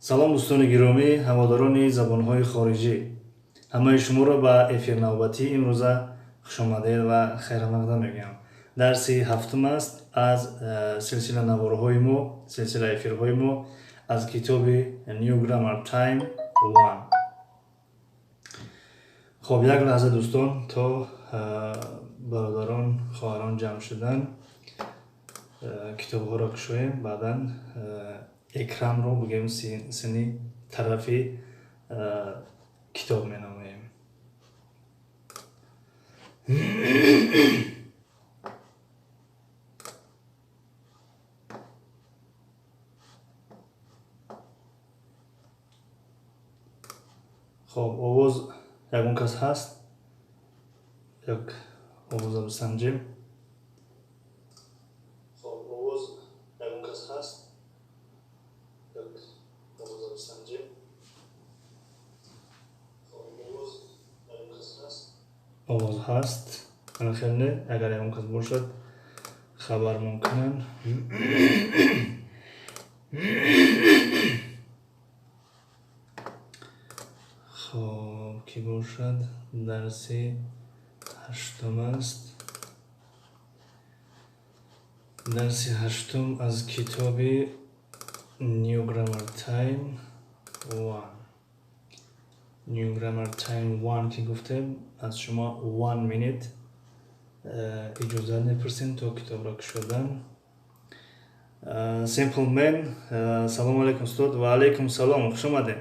салом дӯстони гиромӣ, ҳаводорони забонҳои хориҷӣ. Ҳамаи шуморо ба эфирнавбатии имрӯза хушомадед ва хайрамақдам мегӯям. Дарси ҳафтум аст аз силсила наворҳои мо, силсила эфирҳои мо аз китоби New Grammar Time 1. хоб, як лаҳза дӯстон, то бародарон, хоҳарон ҷамъ шудан, китобҳоро кушоем, баъдан экранро бигем сини тарафи китоб меномаем. хоб, овоз ягон кас ҳаст? як овозро санҷем. хоб, овоз ягон кас ҳаст? як овозро санҷем. хоб, овоз ягон кас ҳаст? овоз ҳаст. хел не, агар ягон кас бошад хабармон кунанд. хоб, ки бошад? дарси ҳаштум аст. дарси ҳаштум аз китоби New Grammar Time 1. New Grammar Time 1 ки гуфтем, аз шумо 1 minute иҷозат мепурсем то китобро кушодан. Simple Man, салому алейкум устод. Ва алейкум салом, хуш омадед.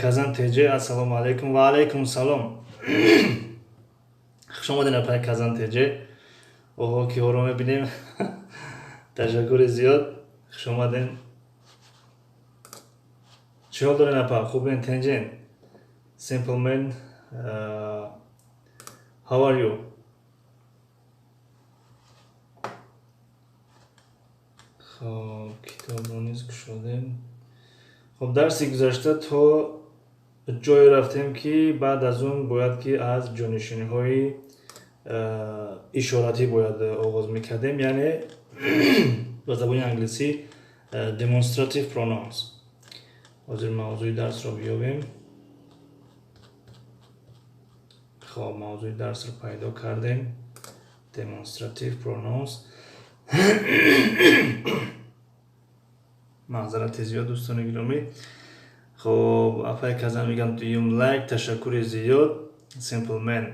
Казан Теҷе, ассалому алейкум. Ва алейкум салом. хуш омадед апай Казан Теҷе. оҳо, киҳоро мебинем. ташаккури зиёд. хуш омадед. чӣ ҳол доред апа? хубен, тинҷен? Simple Man, how are you? хоб, китобро низ кушодем. хоб, дарси гузашта то ҷое рафтем ки баъд аз он бояд ки аз ҷонишинҳои ишоратӣ бояд оғоз мекардем, яъне ба забони англисӣ demonstrative pronouns. ҳозир мавзӯи дарсро биёбем. хоб, мавзӯи дарсро пайдо кардем. Demonstrative pronouns. маъзарати зиёд дӯстони гиромӣ. хоб, апай Казан мегӯям дуюм лайк, ташаккури зиёд. Simple Man,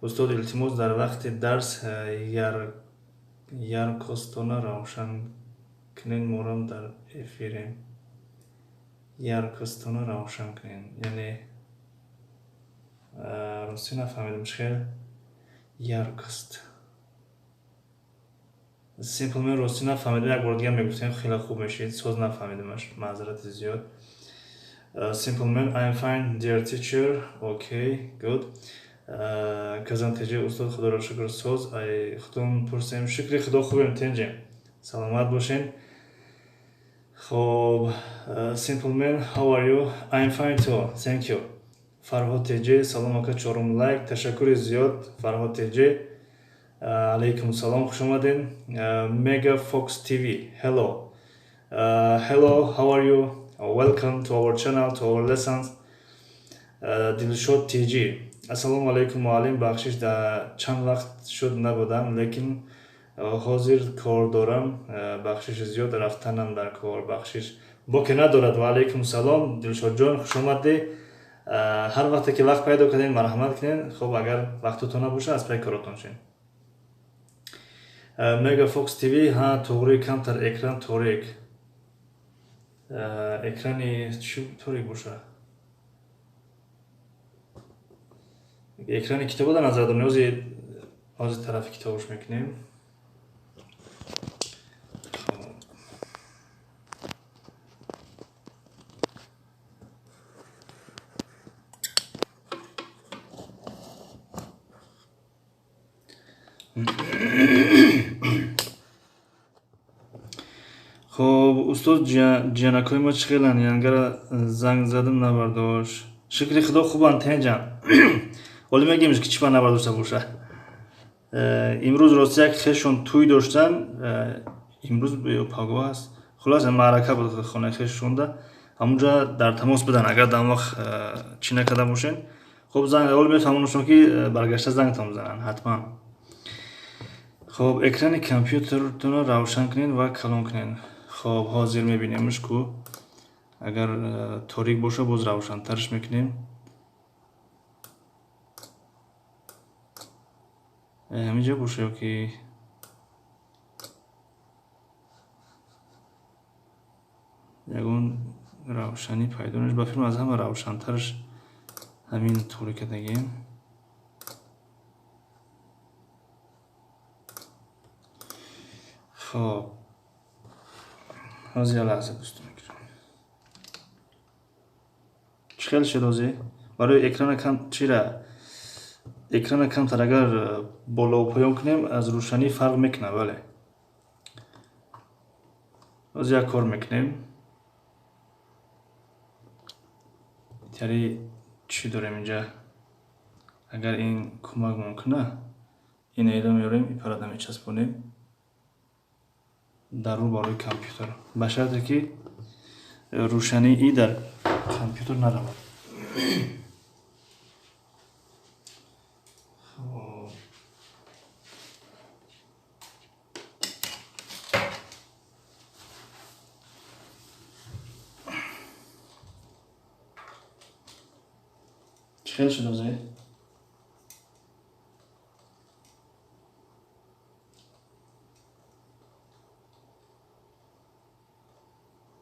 устод илтимос дар вақти дарс яркостона равшан кунед, морам дар эфирем. яркостона равшан кунед, яъне рости нафаҳмидам чӣ хел яркост. Simple Man, рости нафаҳмидам, як бор дига мегуфтем хеле хуб мешид, соз нафаҳмидамаш, маъзарати зиёд. Simple Man, I am fine dear teacher. Okay, good. Казан Теҷе, устод худоро шукр, соз. Ай худом пурсем. шукри худо, хубем, тинҷе, саломат бошен. хоб, Simple Man, how are you? I am fine too, thank you. Фарҳод Теҷе, салом ака, чорум лайк, ташаккури зиёд. Фарҳод Теҷе, алейкум салом, хуш омадед. Mega Fox TV, hello. Hello, how are you? Welcome to our channel, to our lessons. Дилшод Теҷи, ассалому алейкум муаллим, бахшиш, дар чанд вақт шуд набудам, лекин ҳозир кор дорам, бахшиши зиёд, рафтанам дар кор, бахшиш боке надорад. Ва алейкум салом, Дилшод ҷон, хуш омадед. ҳар вақте ки вақт пайдо кардем марҳамат кунед. хоб, агар вақтатон набошад аз пай коротон шед. Mega Fox TV, ҳа, тоғри камтар экран торик. экрани чӣ торик боша? экрани китобо дар назар дорем, ҳозир тарафи китобаш мекунем. хоб, устод ҷиянакои мо чӣ хеланд? янгара занг задам набардошт. шукри худо, хубанд, тинҷан. оли мегӯемш ки чӣ ба набардошта боша. имрӯз рости як хешон тӯй доштан. имрӯз паго аст. хулоса маърака буд, хонаи хеш шонда. ҳамунҷа дар тамос бидан, агар дар он вақт чӣ накарда бошен, хуб занг аввал биёед ҳамонашон ки баргашта зангтон бизананд ҳатман. хуб экрани компютератонро равшан кунед ва калон кунед. хуб ҳозир мебинемш ку агар торик боша боз равшантарш мекунем. ҳаминҷа боша ёки ягон равшанӣ пайдо неш. ба филм аз ҳама равшантарш ҳамин торика дагем. хуб ҳозир лаҳза дӯстон мекунам. чӣ хел шуд ҳозир? барои экрана кам чира экрана камтар агар боло поён кунем аз рӯшанӣ фарқ мекунад. бале ҳозир як кор мекунем. яъне чӣ дорем инҷа? агар ин кӯмакмон кунад, инро меёрем, ипарада мечаспонем дар рӯ барои компютер, ба шарте ки рӯшании дар компютер наравад. چی خیلی شد ازه؟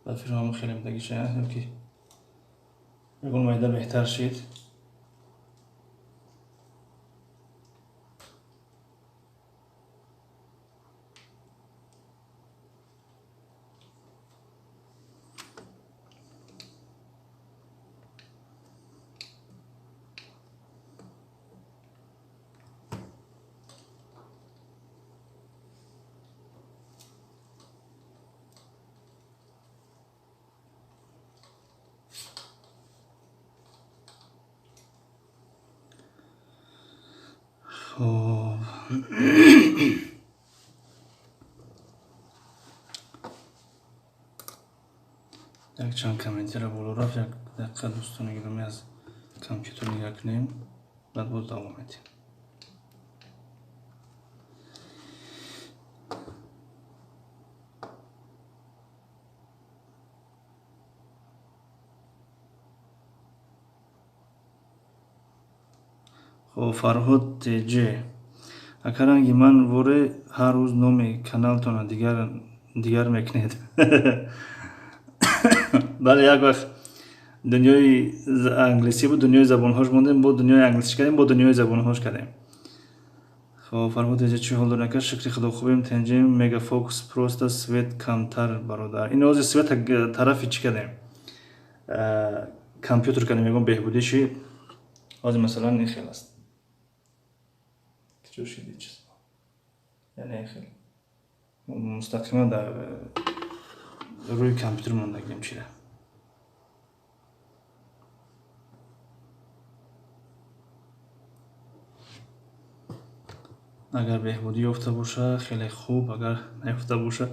و فیلم خیلی مدگی شد که یکون مایده بهتر شد. یک چند کامنتی را بالا رفت. یک دقیقه دوستان گرامی از کامپیوتر نگاه کنیم، بعد باز دوام میدیم. خب فرهاد تیجی اکرانگی من وره هر روز نومی کانالتون دیگر میکنید. بله یک وقت دنیای انگلیسی بود، دنیای زبانهاش موندیم، با دنیای انگلیسی کردیم، با دنیای زبانهاش کردیم. خب فرهاد تیجی چی حال دارن که شکری خدا خوبیم تنجیم مگا فوکس پروستا سویت کمتر برادر. این روز سویت طرفی چی کردیم؟ کامپیوتر کردیم میگم بهبودیشی. از مثلا این خیلی است. جوشی دیچ یعنی خیلی مستقیما در روی کامپیوتر موندگیم چیه. اگر بهبودی یافته باشه خیلی خوب، اگر نیافته باشه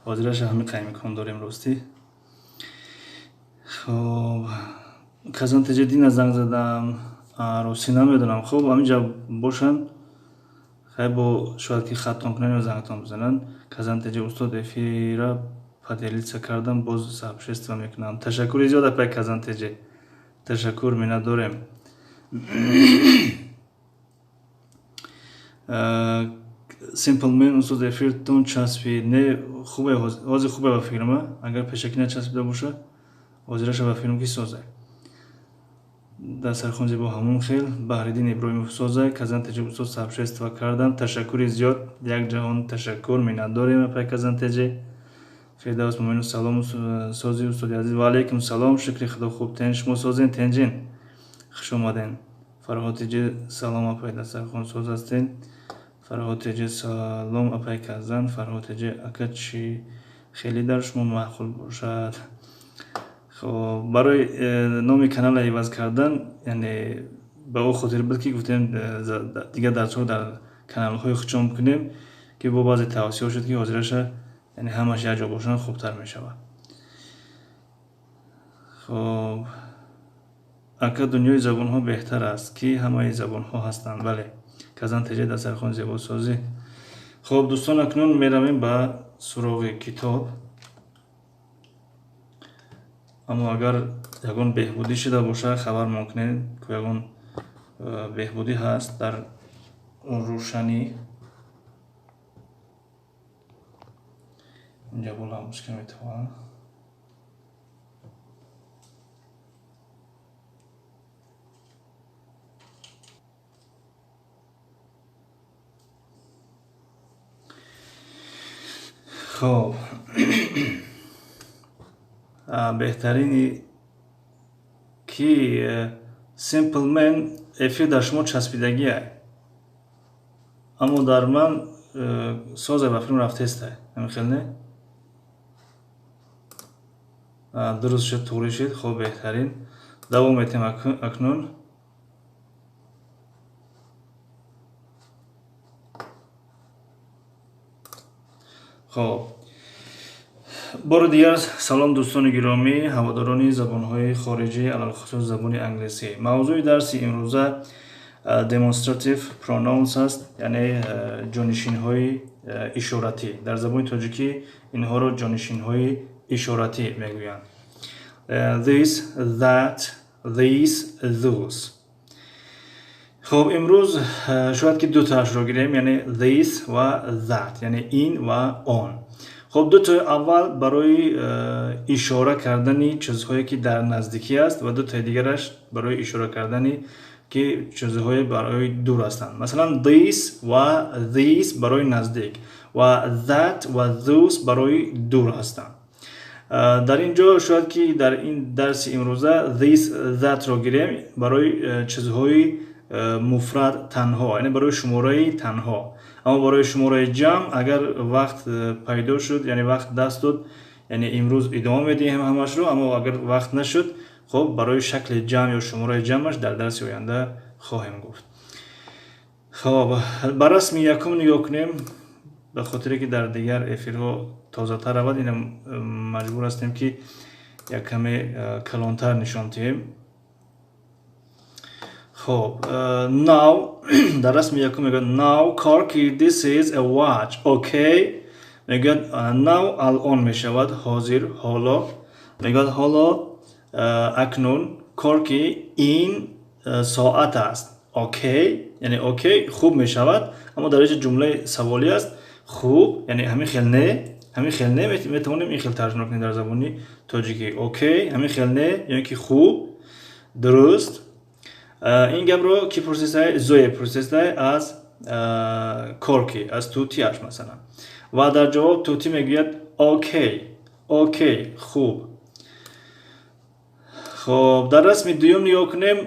حاضرش همین قیمه کن داریم راستی. خب کازان تجدید زنگ زدم روسی نمیدونم. خب همینجا باشن خیلی با شاید که خطان کنن و زنگتان بزنن. کازان تجدید استاد افی را پدیلیت کردم باز سابشست میکنم. تشکر زیاد پای کازان تجدید. تشکر منت دارم. سیمپلمن استاد افی تون چسبی نه خوبه حاضر خوبه با فیلمه. اگر پیشکی نچسبیده باشه حاضرش با فیلم کی سازه. در سرخونزی با همون خیل بهریدین ابراهیم سازه کازان تجربه استاد سابشه استفاده کردم. تشکر زیاد یک جهان تشکر منت داریم پای کازان تجربه. فردوس مومن سلام سازی استاد عزیز و علیکم سلام. شکر خدا خوب تن شما سازین تنجین خوش اومدین. فرهاد تجربه سلام اپای در سرخون ساز هستین. فرهاد تجربه سلام اپای کازان. فرهاد تجربه اکد چی خیلی در شما معقول باشد. خب برای نام کانال عوض کردن یعنی به او خاطر بود که گفتیم دیگه درس‌ها در کانال‌های خودم کنیم که با بعضی توصیه شد که حاضرش یعنی همش یک جا باشن خوبتر میشود. خب اگر دنیای زبان ها بهتر است کی همه زبان ها هستند؟ بله کازنتجه دسترخوان زیبا سازی. خب دوستان اکنون میرویم به سراغ کتاب. اما اگر یگان بهبودی شده باشه خبر ممکنه که یگان بهبودی هست در روشنی. اینجا بالا مشکل میتوان. خب بهترینی که سیمپل من افی در شما چسبیدگیه، اما در من ساز به فیلم رفته است. همین خیلی نه درست شد، طوری شد. خب بهترین دوام میتیم اکنون. خب بار دیگر سلام دوستان گرامی هواداران زبان‌های خارجی علل خصوص زبان انگلیسی. موضوع درس امروزه demonstrative pronouns است، یعنی جانشین‌های اشارتی. در زبان تاجیکی اینها را جانشین‌های اشارتی میگویند. This, that, these, those. خب امروز شاید که دو تاش رو گیریم، یعنی this و that، یعنی این و آن. خب دو تا اول برای اشاره کردن چیزهایی که در نزدیکی است و دو تا دیگرش برای اشاره کردن که چیزهایی برای دور هستند. مثلا this و these برای نزدیک و that و those برای دور هستند. در اینجا شاید که در این درس امروزه this that رو گیریم برای چیزهای مفرد تنها، یعنی برای شماره تنها. اما برای شماره جمع اگر وقت پیدا شد، یعنی وقت دست داد، یعنی امروز ادامه میدیم همش رو. اما اگر وقت نشد خب برای شکل جمع یا شماره جمعش در درس آینده خواهیم گفت. خب بر رسم یکم نگاه کنیم، به خاطر که در دیگر افیرها تازه تر رود این مجبور هستیم که یک کمی کلانتر نشان دهیم. خب now در رسم یکم میگه now Corky this is a watch. اوکی میگه now الان میشود، حاضر، حالا. میگه حالا اکنون Corky این ساعت است. اوکی یعنی اوکی خوب میشود، اما در اینجا جمله سوالی است. خوب یعنی همین خیلی نه، همین خیلی نه میتونیم این خیلی ترجمه کنیم در زبانی تاجیکی. اوکی همین خیلی نه یعنی که خوب، درست. این گپ رو کی پرسیده؟ زوی پرسیده از کورکی، از توتیش مثلا. و در جواب توتی میگوید اوکی، اوکی خوب. خب در رسم دوم نگاه کنیم،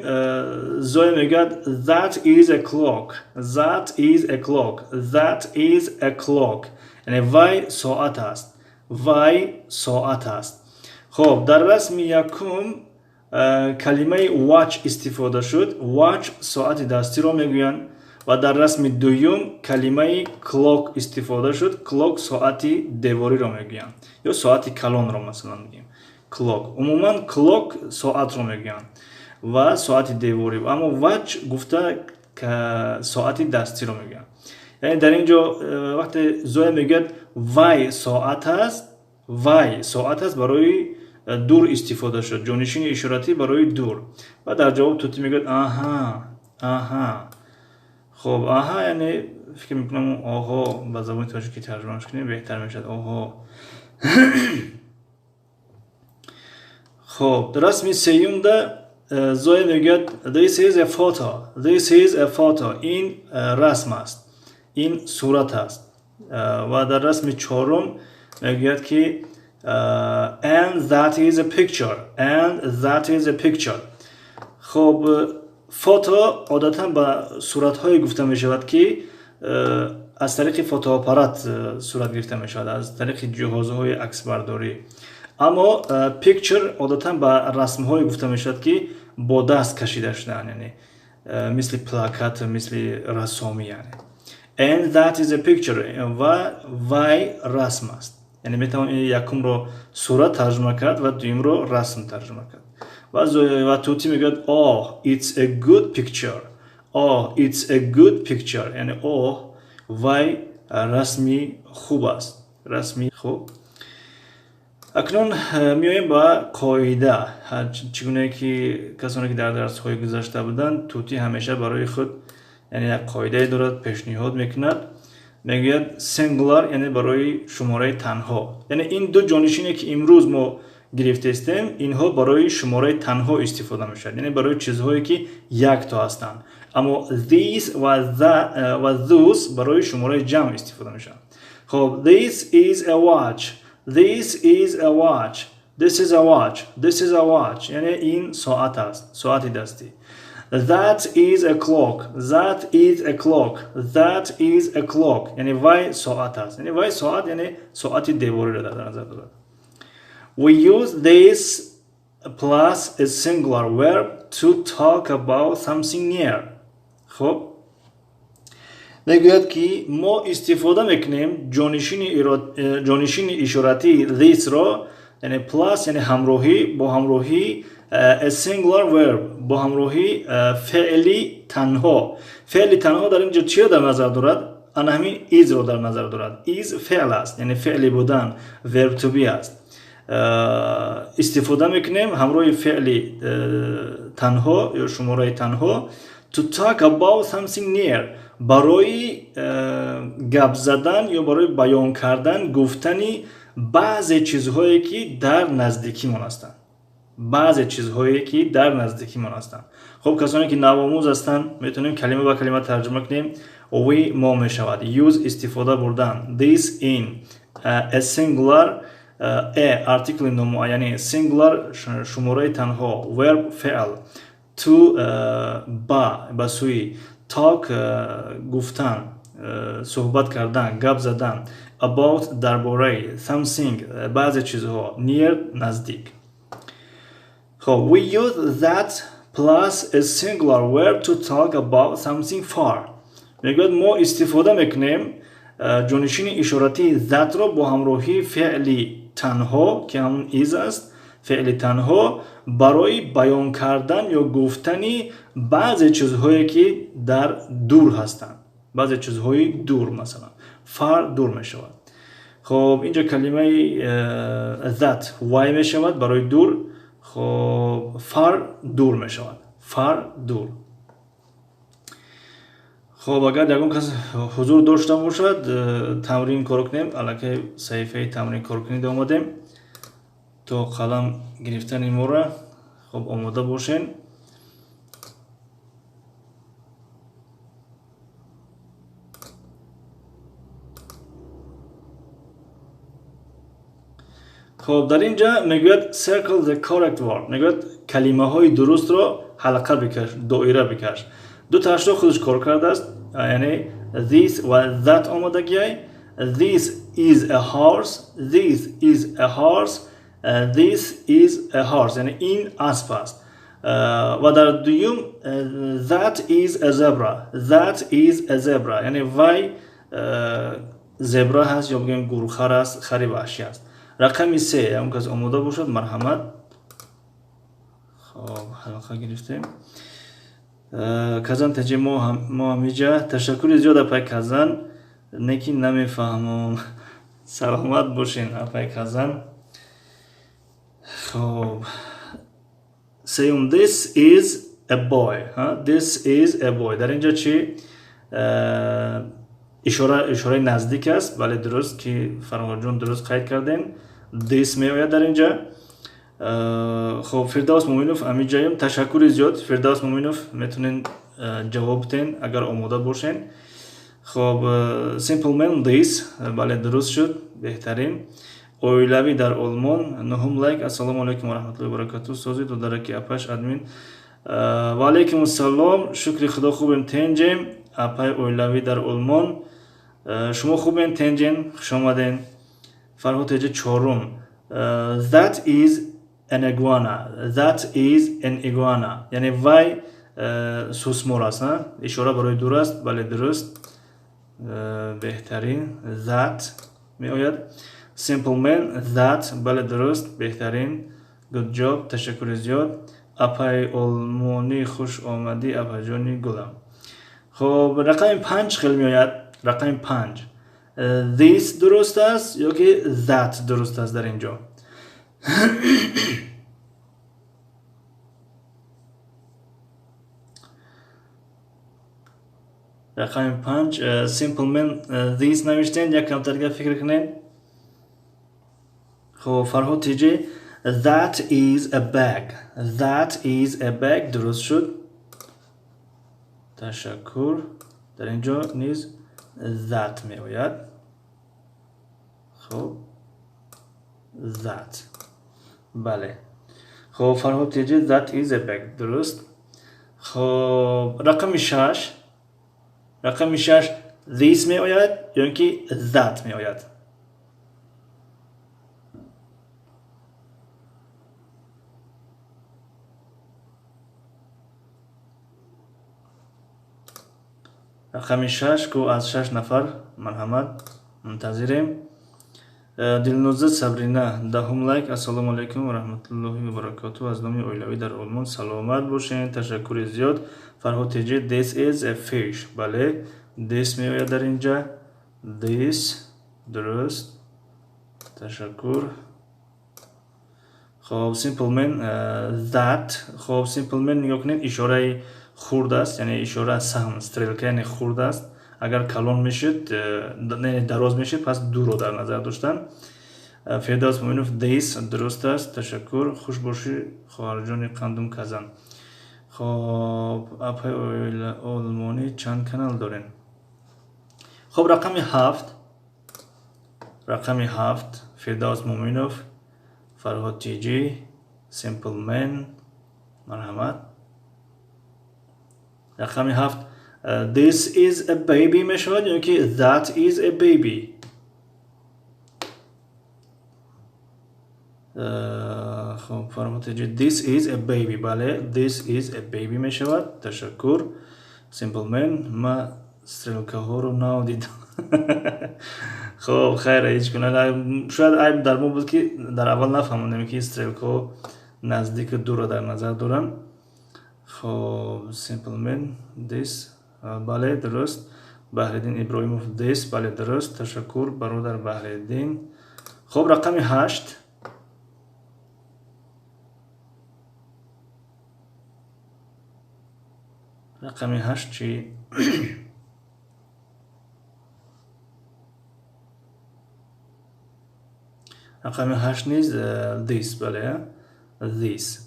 زوی میگوید that is a clock. that is a clock. that is a clock یعنی وای ساعت است، وای ساعت است. خب در رسم یکم کلمه watch استفاده شد. watch ساعت دستی رو میگویند. و در رسم دوم کلمه clock استفاده شد. clock ساعت دیواری رو میگویند یا ساعت کلان رو مثلا میگیم clock. عموما clock ساعت رو میگویند و ساعت دیواری، اما watch گفته که ساعت دستی رو میگویند. یعنی در اینجا وقتی زوی میگه وای ساعت است، وای ساعت است برای دور استفاده شد، جانشین اشارتی برای دور. و در جواب توتی میگه آها، آها. خب آها یعنی فکر میکنم آها به زبان تاجیکی ترجمهش کنیم بهتر میشد، آها. خب در رسم سیوم ده زوی میگه this is a photo. this is a photo این رسم است، این صورت است. و در رسم چهارم میگه که and that is a picture. and that is a picture. خب فوتو عادتا به صورت‌های گفته می شود که از طریق فوتوآپارات صورت گرفته می شود، از طریق جهازهای عکس برداری. اما پیکچر عادتا به رسم‌های گفته می شود که با دست کشیده شدن، یعنی مثل پلاکت، مثل رسامی. یعنی and that is a picture و وای رسم است. یعنی میتوان یکم رو صورت ترجمه کرد و دوم رو رسم ترجمه کرد. و توتی میگه oh it's a good picture. oh it's a good picture یعنی oh وای رسمی خوب است. رسمی خوب. اکنون میایم با قاعده. چگونه که کسانی که در درس های گذشته بودند توتی همیشه برای خود یعنی یک قاعده دارد پیشنهاد میکند میگوید سینگولار یعنی برای شماره تنها یعنی این دو جانشینی که امروز ما گرفته استیم اینها برای شماره تنها استفاده میشد یعنی برای چیزهایی که یک تا هستند اما these و those برای شماره جمع استفاده میشن. خب this is a watch. This is a watch. This is a watch. This is a watch. یعنی این ساعت است. ساعتی دستی. That is a clock. That is a clock. That is a clock. یعنی وای ساعت است. یعنی وای ساعت یعنی ساعتی دیواری را در نظر دارد. We use this plus a singular verb to talk about something near. خب میگوید که ما استفاده میکنیم جانشین اشارتی this را یعنی plus یعنی همراهی با همراهی a singular verb با همراهی فعلی تنها. فعلی تنها در اینجا چی در نظر دارد؟ آن همین is را در نظر دارد. is فعل است یعنی فعلی بودن verb to be است. استفاده میکنیم همراه فعلی تنها یا شماره تنها to talk about something near برای گپ زدن یا برای بیان کردن گفتنی بعضی چیزهایی که در نزدیکیمان هستند. بعضی چیزهایی که در نزدیکیمان هستند. خب کسانی که نوآموز هستند میتونیم کلمه به کلمه ترجمه کنیم. we ما میشود use استفاده بردن this in a singular a article نامعینی singular شماره تنها verb فعل to با سوی talk گفتن صحبت کردن گپ زدن about درباره something بعضی چیزها near نزدیک. خب we use that plus a singular verb to talk about something far. میگوید ما استفاده میکنیم جانشین اشارتی that را با همراهی فعلی تنها که همون is است فعل تنها برای بیان کردن یا گفتنی بعضی چیزهایی که در دور هستند. بعضی چیزهای دور مثلا far دور می شود. خب اینجا کلمه that why می شود برای دور. خب far دور می شود. far دور. خب اگر یکم کس حضور داشته باشد تمرین کار کنیم. الان صحیفه تمرین کار کنید آمدیم تو قلم گرفتن ما را خب آماده باشین. خب در اینجا میگوید circle the correct word میگوید کلمه های درست را حلقه بکش دایره بکش. دو تاشو خودش کار کرده است یعنی this و that آمادگی this is a horse this is a horse this is a horse یعنی این اسب است و در دوم that is a zebra that is a zebra یعنی وای زبرا هست یا بگیم گورخر است خری وحشی است. رقم 3 اون کس آماده باشد مرحمت. خب حلقه گرفتیم. کازان تجی ما همیجا تشکر زیاد اپای کازان نکی نمیفهمم. سلامت باشین اپای کازان. خب سیوم this is a boy this is a boy در اینجا چی اشاره نزدیک است ولی درست که فرمان جون درست قید کردین this می آید در اینجا. خب فردوس مومینوف امی جایم تشکر زیاد. فردوس مومینوف میتونین جواب بدین اگر آماده باشین. خب simple man this بله درست شد بهترین. اویلاوی در آلمان نهم لایک. السلام علیکم و رحمت الله و برکاته. سوزی دو درکی اپاش ادمین و علیکم السلام. شکر خدا خوبیم تنجیم اپای اویلاوی در آلمان. شما خوبین تنجین خوش آمدین. فرهاد تجه چهارم that is an iguana that is an iguana یعنی وای سوسمار است نه اشاره برای دور است بله درست بهترین. that می آید. simple man that بله درست بهترین. good job تشکر زیاد. اپای علمونی خوش آمدی اپاجونی گلم. خب رقم 5 خیلی میآید. رقم 5 this درست است یا که that درست است در اینجا؟ رقم 5 simple man this نوشتین. یک کمتر دیگه فکر کنین. خب فرهاد تیجی that is a bag. that is a bag درست شد. تشکر. در اینجا نیز that می آید. خب that بله. خب فرهاد تیجی that is a bag درست. خب رقم 6 this می آید یا اینکه that می آید؟ رقم 6 که از 6 نفر مرحمت منتظریم. دلنوزه صبرینه دهم لایک. السلام علیکم و رحمت الله و برکاته. از نامی اویلوی در آلمان سلامت باشین. تشکر زیاد. فرهاد تیجی this is a fish. بله this می آید در اینجا. this درست. تشکر. خب simple man that. خب simple man نگاه کنید اشاره خورد است یعنی اشاره سهم استرلکه یعنی خورد است. اگر کلان میشید دراز میشید پس دو رو در نظر داشتن. فردوس مومنوف دیس درست است. تشکر. خوش باشی خواهر جان قندم کزن. خب اپای آلمانی چند کانال دارین؟ خب رقم 7 فردوس مومنوف فرهاد تیجی سیمپل من مرحمت. رقم 7 this is a baby میشود یا که that is a baby؟ خب فرهاد تیجی this is a baby. بله this is a baby میشود. تشکر. سیمپل من ما استرلکه ها رو نادیدم. خب خیر هیچ کنه. شاید عیب در ما بود که در اول نفهموندیم که استرلکه نزدیک دو رو در نظر دارن. خب simple man this بله درست. بهردین ابراهیموف this بله درست. تشکر برادر بهردین. خب رقم 8 رقم 8 چی؟ رقم 8 نیز this بله this.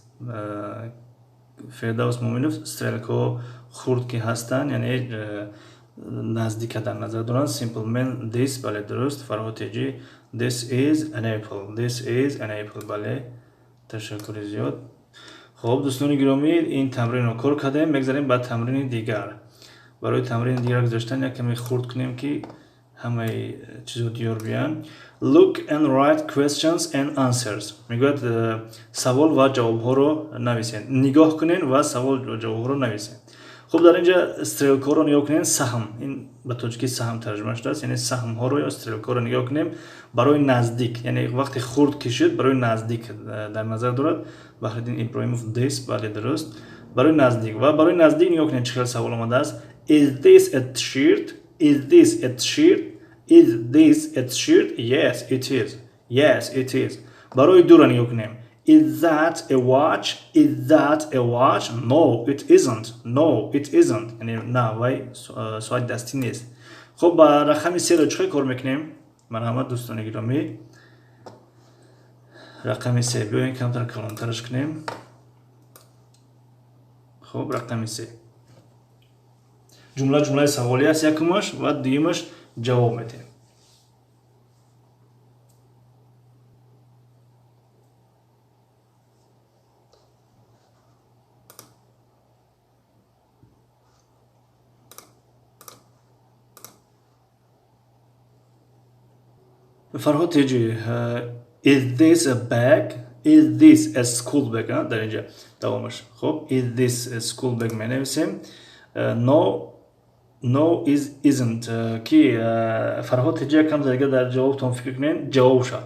فردوس مومنوف استرلکو خورد که هستن یعنی نزدیک در نظر دارن. simple man this بله درست. فرهاد تیجی this is an apple. this is an apple بله. تشکر زیاد. خب دوستان گرامی این تمرین رو کار کردیم. بگذاریم بعد تمرین دیگر. برای تمرین دیگر گذاشتن یک کمی خورد کنیم که همه چیزو دیار بیان. Look and write questions and answers. میگوید سوال و جواب ها رو نویسین. نگاه کنین و سوال و جواب ها رو نویسین. خب در اینجا استرلکا رو نگاه کنین. سهم این به تاجیکی سهم ترجمه شده است یعنی سهم ها رو یا استرلکا رو نگاه کنیم برای نزدیک یعنی وقتی خورد کشید برای نزدیک در نظر دارد. بهردین ابراهیموف دیس بله درست. برای نزدیک و برای نزدیک نگاه کنین چقدر سوال آمده است. Is this a shirt? Is this a shirt? Is this a shirt? Yes, it is. Yes, it is. برای دور نگاه کنیم. Is that a watch? Is that a watch? No, it isn't. No, it isn't. یعنی نه وای سوال دستی نیست. خب با رقم 3 رو چه کار میکنیم؟ مرحمت دوستان گرامی. رقم 3 بیاین کمتر کلانترش کنیم. خب رقم 3 جمله سوالی است یکمش و دیگه‌اش جواب میدیم. فرهاد تیجی is this a bag? Is this a school bag? در اینجا دوامش. خب is this a school bag می نویسیم. No isn't کی فرهاد تیجی کم دیگه در جواب تون فکر کنین جواب شد.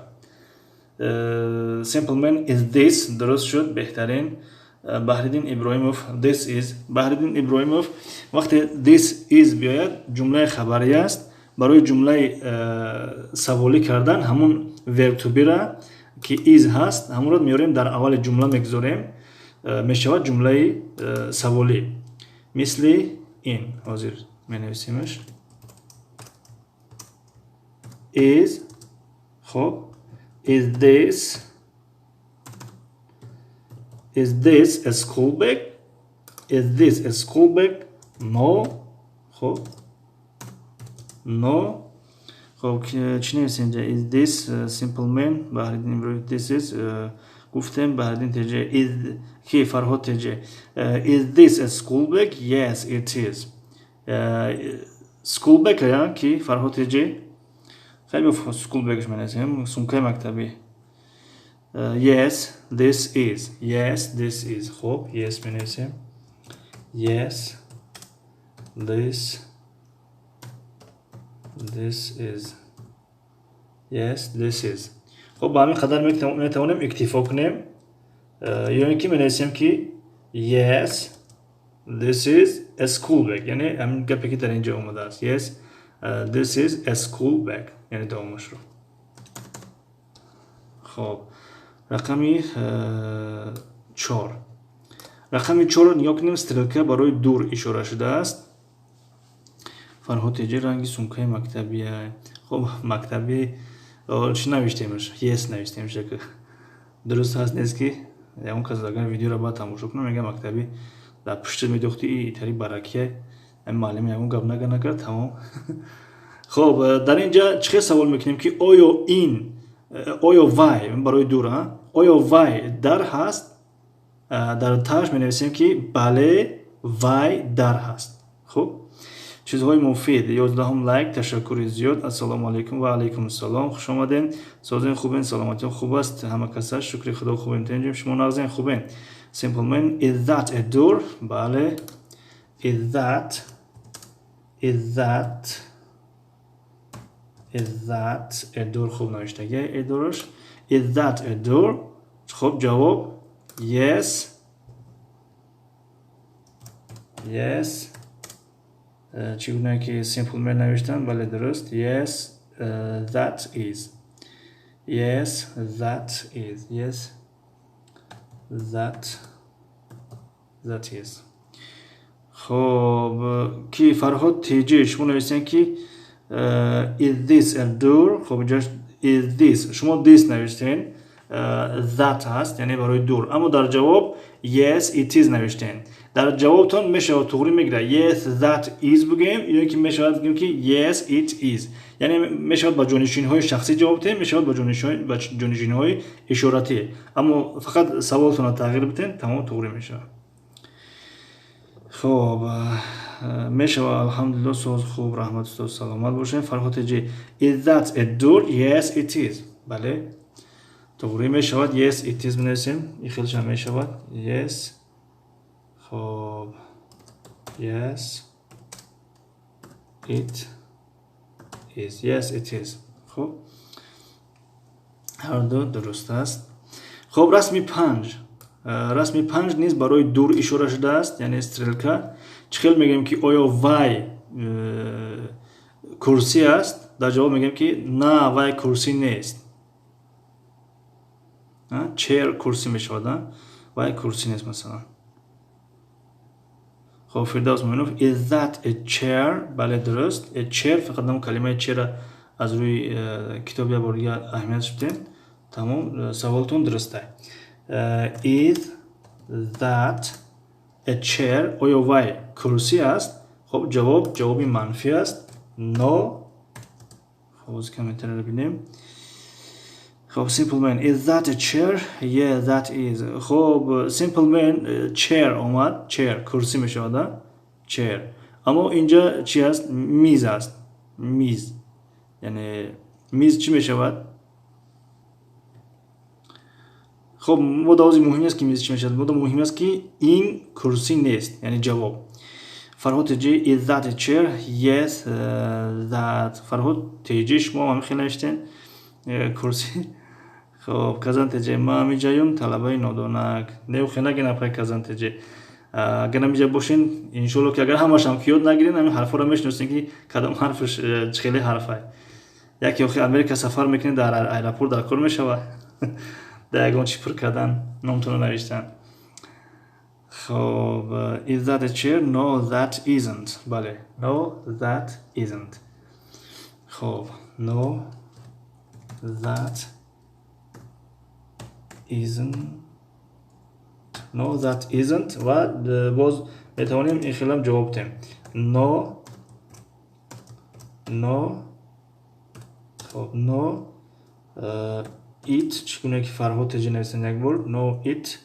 Simple man is this درست شد بهترین. Bahriddin Ibrohimov this is Bahriddin Ibrohimov вақте this is биёяд ҷумлаи хабарӣ аст. Барои ҷумлаи саволӣ кардан ҳамун verb to be ра ки is ҳаст ҳамонро меорем дар аввали ҷумла мегузорем, мешавад ҷумлаи саволӣ. Мисли ин ҳозир менависемаш is хоб is this a school bag? Is this a school bag? No. خب no. خب چی نویسیم اینجا is this simple man Bahriddin Ibrohimov this is گفتم Bahriddin تجه is کی فرهاد تجه is this a school bag? Yes it is. school bag یا کی فرهاد تجه خیلی بفهم school bagش مناسیم سمکه مکتبی. Yes this is. Yes this is. خب yes مناسیم yes this is. Yes this is. خب با همین قدر میتوانیم اکتفا کنیم یا اینکه مناسیم که yes this is a school bag یعنی همین گپی که در اینجا اومده است. Yes this is a school bag یعنی دومش رو. خب رقمی 4 رقمی 4 نیا کنیم استرلکه برای دور اشاره شده است. فرهاد تجه رنگی سمکه مکتبی. خب مکتبی چی نوشتیمش؟ yes نوشتیمش که درست هست نیست که اون کس اگر ویدیو را با تماشا کنم میگه مکتبی در پشت میدوختی ایتری برکیه این معلم اون گپ نکرد تمام. خب در اینجا چه سوال میکنیم که آیا این آیا وای برای دور آیا وای در هست؟ در تاش می‌نویسیم که بله وای در هست. خب چیزهای مفید 11 لایک تشکر زیاد. السلام علیکم و علیکم السلام خوش آمدین. سازن خوبین سلامتی خوب است همه کسا شکر خدا خوبین تنجیم شما نازن خوبین. simple man is that a door؟ بله is that a door خوب نوشته a doorش is that a door؟ خب جواب yes چگونه که simple man نوشتم بله درست yes that is that is. خب کی فرهاد تیجی شما نوشتین که is this a door؟ خب اینجا is this شما this نوشتین that هست یعنی برای دور اما در جواب yes it is نوشتین. در جوابتون میشه توری میگیره yes that is بگیم یا که میشه بگیم که yes it is یعنی میشه با جانشین های شخصی جواب بدین میشه با جانشین های اشاراتی اما فقط سوالتون رو تغییر بدین تمام توری میشه. خب میشه الحمدلله سوز خوب رحمت استاد سلامت باشین. فرهاد جی is that a door؟ yes it is بله توری میشه yes it is بنویسیم این خیلیش هم میشه yes خب yes it is خب هر دو درست است. خب رسمی 5 نیز برای دور اشاره شده است یعنی استرلکا. چخیل میگیم که آیا وای کرسی است؟ در جواب میگیم که نه وای کرسی نیست. چیر کرسی میشود وای کرسی نیست مثلا. خب فردوس مومنوف is that a chair؟ بله درست a chair فقط نمو کلمه chair از روی کتاب یا بارگی اهمیتش بدین تمام سوالتون درسته. is that a chair آیا وای کرسی است؟ خب جوابی منفی است no. خب از کامنتر رو ببینیم. خب simple man is that a chair؟ yeah that is. خب simple man chair اومد chair کرسی میشه chair اما اینجا چی هست؟ میز است میز یعنی میز چی میشود؟ خب مدازی مهم است که میز چی میشود مهم است که این کرسی نیست یعنی جواب. فرهاد تیجی is that a chair؟ yes that. فرهاد تیجی شما هم خیلی نوشتین کرسی خب казантеҷе ма ҳамиҷаюм талабаи нодонак неухенагин апай казантеҷе агар ҳамиҷа бошин иншоалло ки агар ҳамашам ки ёд нагирин ҳамин ҳарфҳоро мешиносем ки кадом ҳарфш чӣ хеле ҳарфай яке охир Америка сафар мекунед дар аэропорт дар кор мешавад дар ягон чӣ пур кардан номтонро навиштан. Хоб is that a chair? No, that isn't. Бале, no, that isn't. Хоб, no, that isn't. No, that isn't. ва боз метавонем ин хелам ҷавоб дем. No, no, хоб, no, it чӣ гуне ки Фарҳод теҷа нависанд як бор. No, it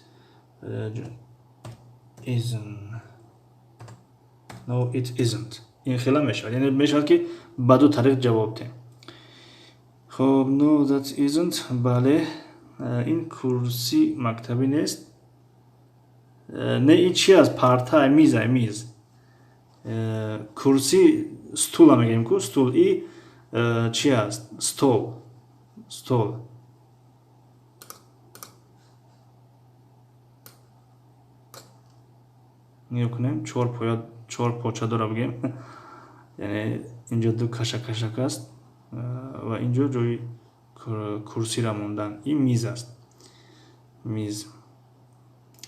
isn't. No, it isn't. ин хела мешавад, яъне мешавад ки ба ду тариқ ҷавоб дем. Хоб, no, that isn't. Бале, ин курси мактаби нест. Не, ин чи аст? Партай, мизай, миз. Курси стула мегӯем ку стул. И чи аст? Стол. Стол. нигоҳ кунем чор поча дора бигем. Яъне инҷо ду кашак аст ва инҷо ҷои курсира мондан. Ин миз аст. Миз.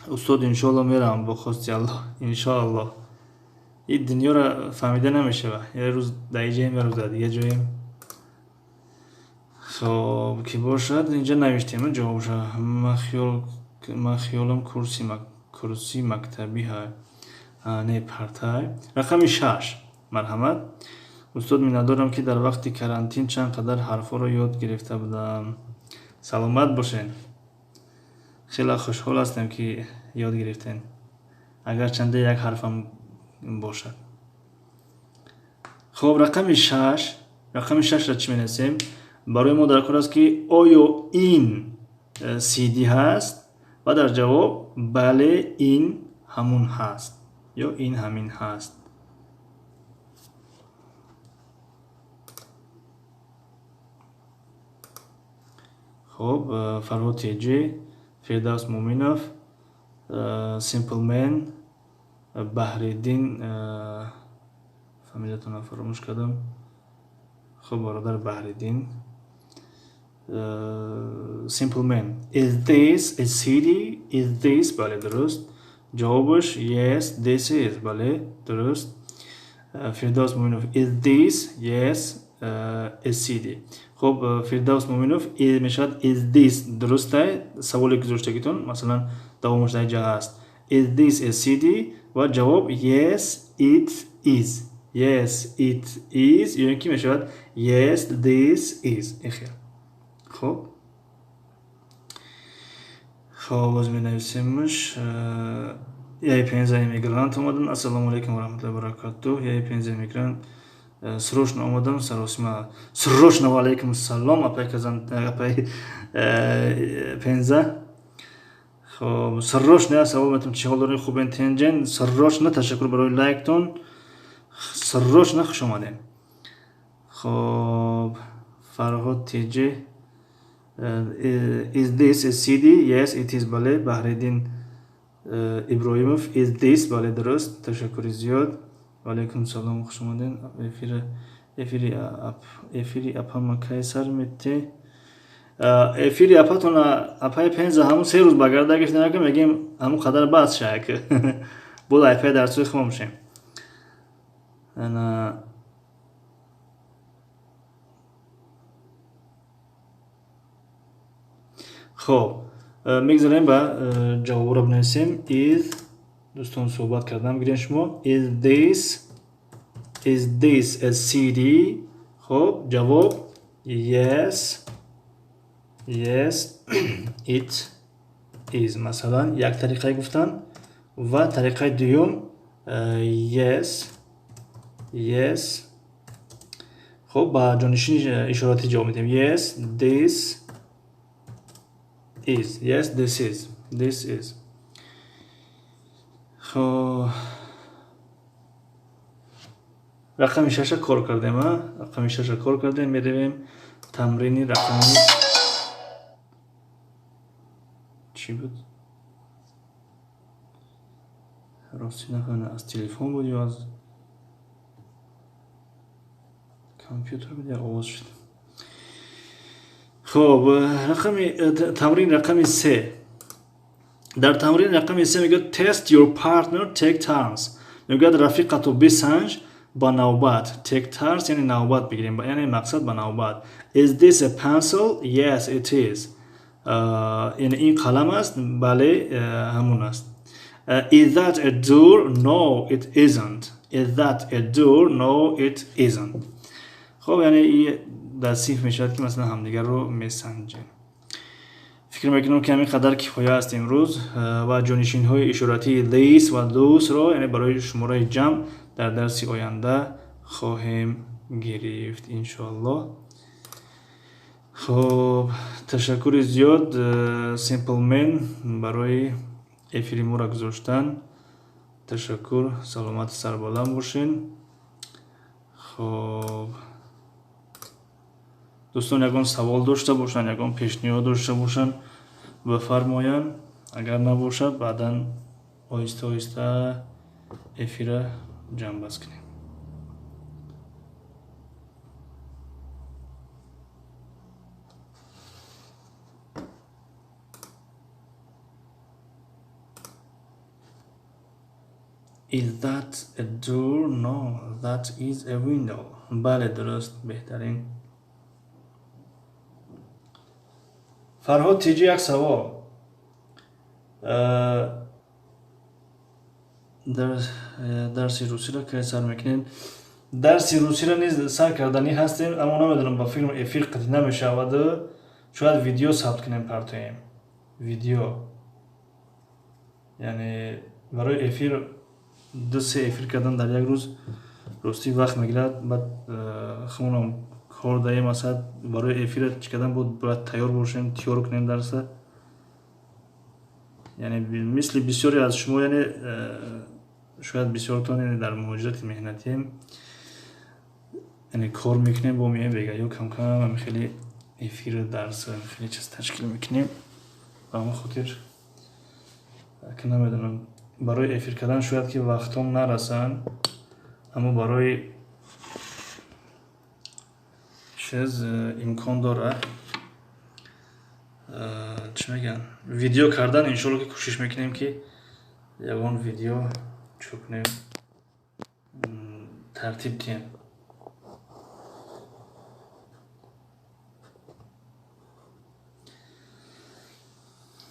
Устод иншоалло меравам бо хости Аллоҳ. Иншоалло. ин дунёро фаҳмида намешавад. як рӯз дар ин ҷоем, як рӯз дар дигар ҷоем. хоб ки бошад инҷа навиштем ҷавобша. ман хиёлам курси мактабӣ не партай. Рақами 6. Марҳамат. устод миннатдорам ки дар вақти карантин чанд қадар ҳарфҳоро ёд гирифта будам. Саломат бошед. хеле хушҳол ҳастем ки ёд гирифтем, агарчанде як ҳарфам бошад. хоб рақами 6. рақами 6ро чӣ менависем? барои мо дар кор аст ки оё ин CD ҳаст ва дар ҷавоб бале ин ҳамун ҳаст ё ин ҳамин ҳаст. хоб Фарҳод теҷӣ, Фирдавс Муъминов, Simple Man, Баҳриддин, фамилиятонро фаромӯш кардам. хоб бародар Баҳриддин. Simple Man. Is this a CD? Is this? Бале, дуруст. ҷавобаш yes, this is. Бале, дуруст. Фирдавс Муъминов. Is this? Yes, a CD. хоб Фирдавс Муъминов мешавад is this дурустай саволе гузоштагитон масалан давомаш дар ҷа аст. Is this a CD? ва ҷавоб yes, it is. Yes, it is. ё ин ки мешавад yes, this is. ихел. хоб боз менависемаш. яи 15 иммигрант омадан. Ассалому алайкум ва раҳматуллоҳи ва баракатуҳ. яи 15 иммигрант срочно омадам. Срочно ва алайкум ассалом. Апай 15. хоб срочно я савол метам чӣ ҳол доред? Хубен тенҷен. Срочно ташаккур барои лайктон. срочно хуш омадем. хоб Фарҳод теҷӣ. Is this a CD? Yes, it is. Бале. Баҳриддин Иброҳимов. Is this? Бале, дуруст. Ташаккури зиёд. Валайкум салом, хуш омаден. эфири апама кай сар мете? эфири апатона апай 15 ҳамун 3 рӯз багарда гишта мегем ҳамун қадар бас шак. Буд айпай дарсои хомошем. ана хоб мегзарем ба ҷавобро бинависем. Is дӯстон суҳбат кардам гирем шумо. Is this a CD? хоб ҷавоб yes, it is. Масалан як тариқаи гуфтан ва тариқаи дуюм yes. хоб ба ҷонишини ишороти ҷавоб медиҳем. Yes, this is. Yes, this is. хоб рақами 6 кор кардем. рақами 6 кор кардем. Меравем тамрини рақами چی بود؟ راستی نکنه از تلفن بود یا از کامپیوتر بود یا آواز شد. خب تمرین رقم 3. در تمرین رقم 3 میگه test your partner take turns. میگه رفیقتو بسنج با نوبت. take turns یعنی نوبت بگیریم، یعنی مقصد با نوبت. is this a pencil? yes it is. یعنی این قلم است؟ بله همون است. is that a door? no it isn't. is that a door? no it isn't. خب یعنی در صیف میشود که مثلا همدیگر رو میسنجیم. فکر میکنم که همین قدر کفایه است امروز و جانشین های اشاراتی this و those رو یعنی برای شماره جمع در درس آینده خواهیم گرفت انشاءالله. خب تشکر زیاد سیمپلمن برای افیر ما را گذاشتن. تشکر، سلامت سربلند باشین. خب دوستان یکان سوال داشته باشن، یکان پیشنهاد داشته باشن بفرماین. اگر نباشد بعدا آهسته آهسته افیر جمع بس کنیم. Is that a door? No, that is a window. بله درست، بهترین. فرهاد تیجی یک سوال. درسی روسی را که سر میکنین؟ درسی روسی را نیز سر کردنی هستیم، اما نمیدونم با فیلم افیر قطعی نمیشود. شاید ویدیو ثبت کنیم پرتویم. ویدیو یعنی برای افیر 2-3 افیر کردن در یک روز راستی وقت میگیرد. بعد خمونم کار داریم مثلا برای افیر چی کردن بود باید تیار باشیم، تیار کنیم درس. یعنی مثل بسیاری از شما یعنی شاید بسیارتان یعنی در مهاجرت مهنتیم یعنی کار میکنیم با میایم بگه یا کم کم خیلی افیر درس خیلی چیز تشکیل میکنیم و همون خاطر که نمیدونم برای افیر کردن شاید که وقتام نرسن، اما برای چیز امکان داره چی میگن ویدیو کردن. انشالله که کوشش میکنیم که یکان ویدیو چکنیم ترتیب تیم.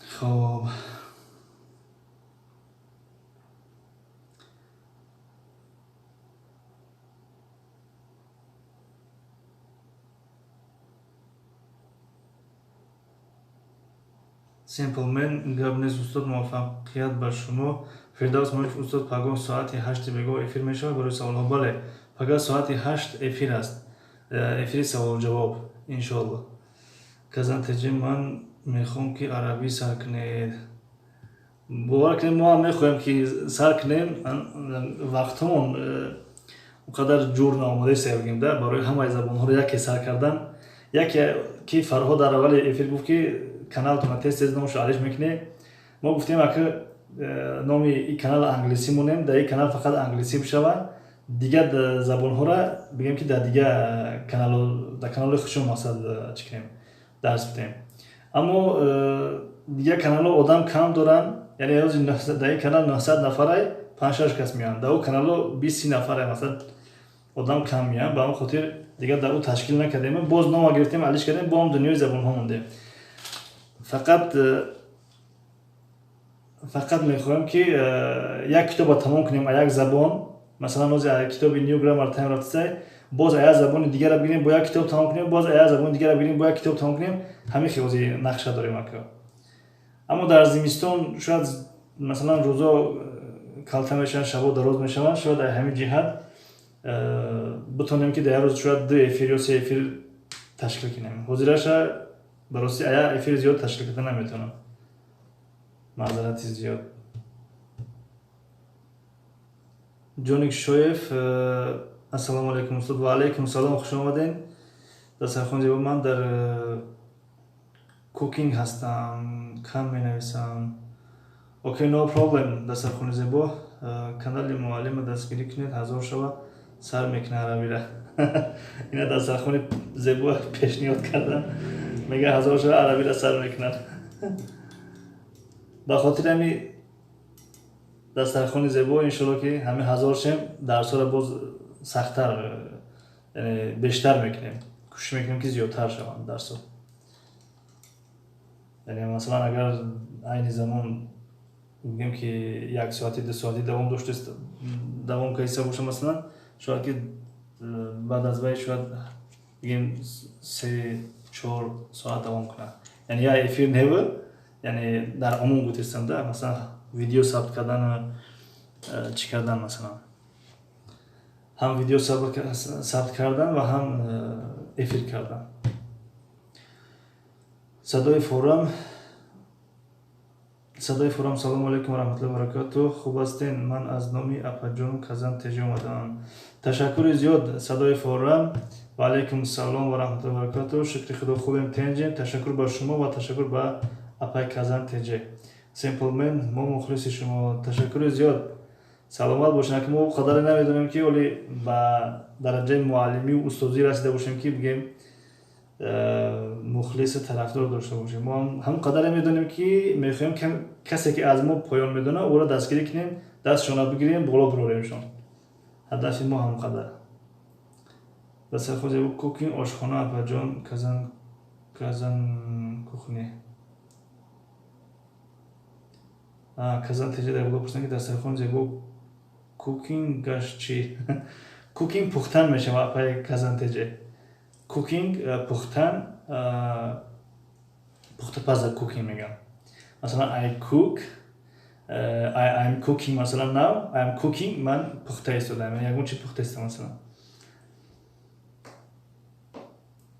خب سیمپلمن گابنیز استاد موفقیت بر شما. فردوس معروف استاد پگاه ساعت 8 بگاه افیر میشه برای سوال ها. بله پگاه ساعت 8 افیر است، افیر سوال جواب انشالله. کازان تجی من میخوام که عربی سر کنید. باور کنید ما هم میخوایم که سر کنیم، وقتمون اونقدر جور ناماده سیبگیم ده برای همه زبان ها رو یکی سر کردن. یکی که فرهاد در اول افیر گفت که کانال تو تست نامش علیش میکنه. ما گفتیم که نام این کانال انگلیسی مونیم، در این کانال فقط انگلیسی بشود، دیگه زبان ها را بگیم که در دیگه کانال خودشون مقصد چکنیم درس بدیم. اما دیگه کانال آدم کم دارن، یعنی در این کانال 900 نفره 5-6 کس میان، در اون کانال 20-30 نفره مثلا آدم کم میان. به اون خاطر دیگه در اون تشکیل نکردیم، باز نام گرفتیم علیش کردیم، با هم دنیای زبان ها مونده. فقط میخوایم که یک کتاب تمام کنیم یک زبان، مثلا از کتاب نیو گرامر تایم رفته باز یک زبان دیگه را بگیریم با یک کتاب تمام کنیم، باز یک زبان دیگه را بگیریم با یک کتاب تمام کنیم. همین خیلی نقشه داریم که. اما در زمستان شاید مثلا روزا کلتا میشن، شبا دراز میشن، شاید در همین جهت بتونیم که در روز شاید 2 افیر یا 3 افیر تشکیل کنیم. حاضرش براستی ایا افیر زیاد تشکیل کردن نمیتونم، معذرت زیاد. جونیک شویف السلام علیکم استاد. و علیکم السلام، خوش آمدین. دسترخوان زیبا. من در کوکینگ هستم کم می نویسم. اوکی نو پروبلم. دسترخوان زیبا کانال معلم دستگیری کنید 1000 شوا سر میکنه عربی را. اینا دسترخوان زیبا پیشنهاد کردن میگه 1000 شوا عربی را سر میکنن. به خاطر همین دسترخوان زیبا انشالله که همه 1000 شم درس را باز سخت‌تر یعنی بیشتر میکنیم کوشش میکنیم که زیادتر شوند درس ها. یعنی مثلا اگر این زمان بگیم که 1 ساعتی 2 ساعتی دوام داشته دوام کیسه باشه مثلا شاید که بعد از وقت شاید بگیم 3-4 ساعت دوام کنه. یعنی یا افیر نهو یعنی در عموم گوتستم ده مثلا ویدیو ثبت کردن چی کردن مثلا هم ویدیو ثبت کردن و هم افیر کردن. صدای فورم سلام علیکم و رحمت الله و برکاته. خوب هستین؟ من از نامی اپاجون کازان تجی اومدم. تشکر زیاد صدای فورم. و علیکم السلام و رحمت الله و برکاته. شکر خدا خوبیم تنجیم. تشکر به شما و تشکر به اپای کازان تجی. سیمپلمن ما مخلص شما. تشکر زیاد. سلامت باشین که ما قدر نمیدونیم که ولی با درجه معلمی و استادی رسیده باشیم که بگیم مخلص طرفدار داشته باشیم. ما هم قدر میدونیم که میخوایم که کسی که از ما پایان میدونه او را دستگیری کنیم دستشون را بگیریم بالا بروریمشون. هدف ما هم قدر. دست خود زیبا کوکین آشخانه اپاجان کازان کوخنی کازان تجی در بودا پرسن که دسترخوان زیبا کوکینگ گشت چی؟ کوکینگ پختن میشه اپای کازان تجی. کوکینگ پختن پخته پز کوکینگ میگم. مثلا I cook I'm cooking مثلا now I'm cooking من پخته ایستادم یعنی چی پخته ایستادم مثلا.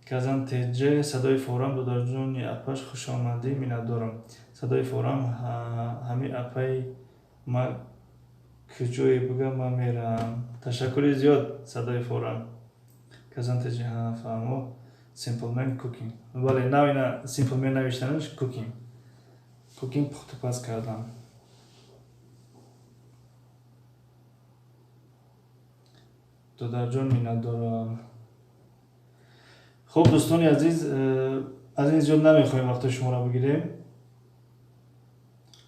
کازان تجی صدای فورم دو در جون اپاش خوش آمدی میندارم. صدای فورم همین اپای ما کجایی بگم ما میرم. تشکر زیاد صدای فورم. کازان تجی فهمو سیمپلمن کوکینگ ولی نه اینا سیمپلمن نوشتنش کوکینگ پخته پز کردم. دو در جون میندارم. خب دوستان عزیز از این زیاد نمیخوایم وقت شما را بگیریم.